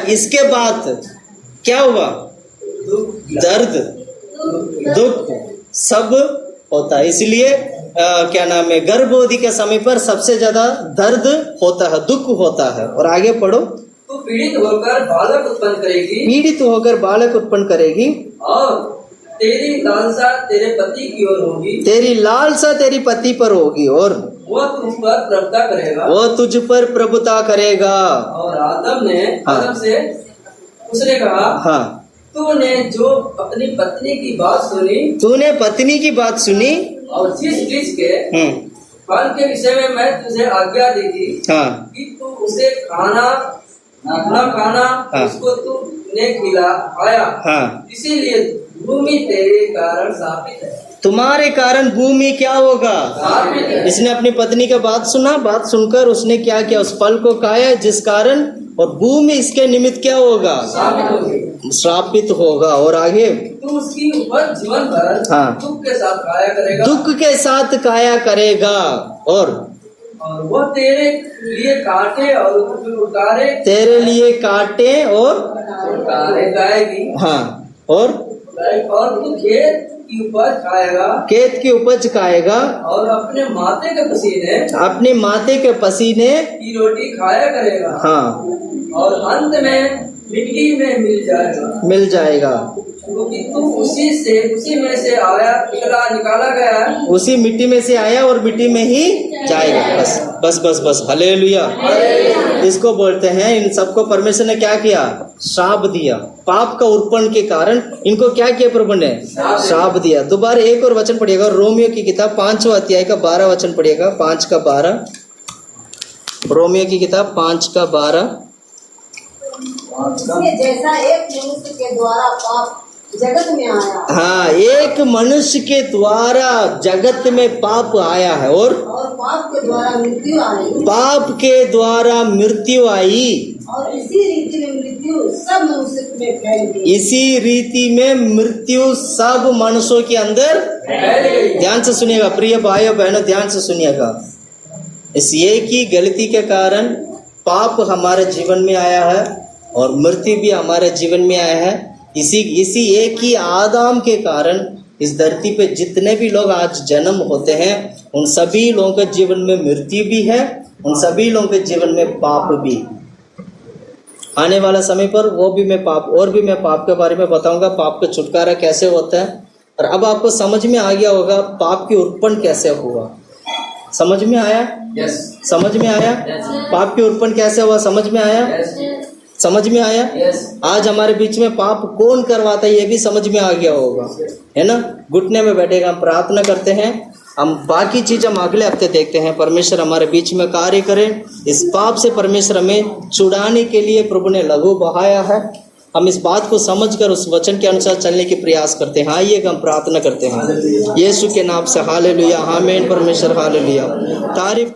इसके बाद क्या हुआ? दर्द, दुख सब होता है। इसलिए क्या नाम है, गर्भवती के समय पर सबसे ज्यादा दर्द होता है, दुख होता है। और आगे पढ़ो। तू पीड़ित होकर बालक उत्पन्न करेगी, पीड़ित होकर बालक उत्पन्न करेगी, और तेरी लालसा तेरे पति की ओर होगी, तेरी लालसा तेरी पति पर होगी, और वो तुझ पर प्रभुता करेगा, वो तुझ पर प्रभुता करेगा। और आदम हाँ। से उसने कहा, हाँ, तूने जो अपनी पत्नी की बात सुनी, तूने पत्नी की बात सुनी, और जिस चीज के फल के विषय में मैं तुझे आज्ञा दी थी हाँ, कि तू उसे खाना न खाना, हाँ। उसको तूने खाया, हाँ, इसीलिए भूमि तेरे कारण शापित है। तुम्हारे कारण भूमि क्या होगा? शापित है। इसने अपनी पत्नी का बात सुना, बात सुनकर उसने क्या किया? उस फल को खाया, जिस कारण, और भूमि इसके निमित्त क्या होगा? शापित होगी। श्रापित होगा। और आगे, तू उसकी उपज जीवन भर हाँ। दुख के साथ खाया करेगा, दुख के साथ खाया करेगा, और वो तेरे लिए काटे और उतारे, तेरे लिए काटे और गाएगी, हाँ, और तू खेत की उपज खाएगा, खेत की उपज खाएगा, और अपने माथे के पसीने अपने माथे के पसीने की रोटी खाया करेगा, हाँ, और अंत में मिट्टी में मिल जाएगा, क्योंकि तू उसी में से आया, निकाला गया है, उसी मिट्टी में से आया और मिट्टी में ही जाएगा। बस बस बस बस, हालेलुया। इसको बोलते हैं, इन सबको परमेश्वर ने क्या किया? श्राप दिया। पाप का उत्पन्न के कारण इनको क्या किया प्रभु ने? श्राप दिया। दोबारा एक और वचन पढ़िएगा, रोमियो की किताब 5वां अध्याय का 12 वचन पढ़िएगा, 5 का 12। रोमियो की किताब 5 का 12। जैसा एक मनुष्य के द्वारा पाप जगत में आया, हाँ, एक मनुष्य के द्वारा जगत में पाप आया है, और पाप के द्वारा मृत्यु आई, पाप के द्वारा मृत्यु आई, और इसी रीति में मृत्यु सब मनुष्य में फैल गई। इसी रीति में मृत्यु सब मनुष्यों के अंदर फैल गई। ध्यान से सुनिएगा प्रिय भाइयों बहनों, ध्यान से सुनिएगा। इस एक ही गलती के कारण पाप हमारे जीवन में आया है और मृत्यु भी हमारे जीवन में आया है। इसी एक ही आदम के कारण इस धरती पे जितने भी लोग आज जन्म होते हैं, उन सभी लोगों के जीवन में मृत्यु भी है, उन सभी लोगों के जीवन में पाप भी। आने वाला समय पर वो भी मैं पाप के बारे में बताऊंगा, पाप का छुटकारा कैसे होता है। और अब आपको समझ में आ गया होगा पाप की उत्पन्न कैसे हुआ। समझ में आया? यस, समझ में आया? पाप की उत्पन्न कैसे हुआ? समझ में आया? समझ में आया? आज हमारे बीच में पाप कौन करवाता है ये भी समझ में आ गया होगा, है ना। घुटने में बैठेगा, हम प्रार्थना करते हैं, हम बाकी चीज हम अगले हफ्ते देखते हैं। परमेश्वर हमारे बीच में कार्य करे। इस पाप से परमेश्वर हमें छुड़ाने के लिए प्रभु ने लहू बहाया है। हम इस बात को समझकर उस वचन के अनुसार चलने की प्रयास करते हैं। आइए हम प्रार्थना करते हैं यीशु के नाम से। हालेलुया, आमीन। परमेश्वर हालेलुया, तारीफ।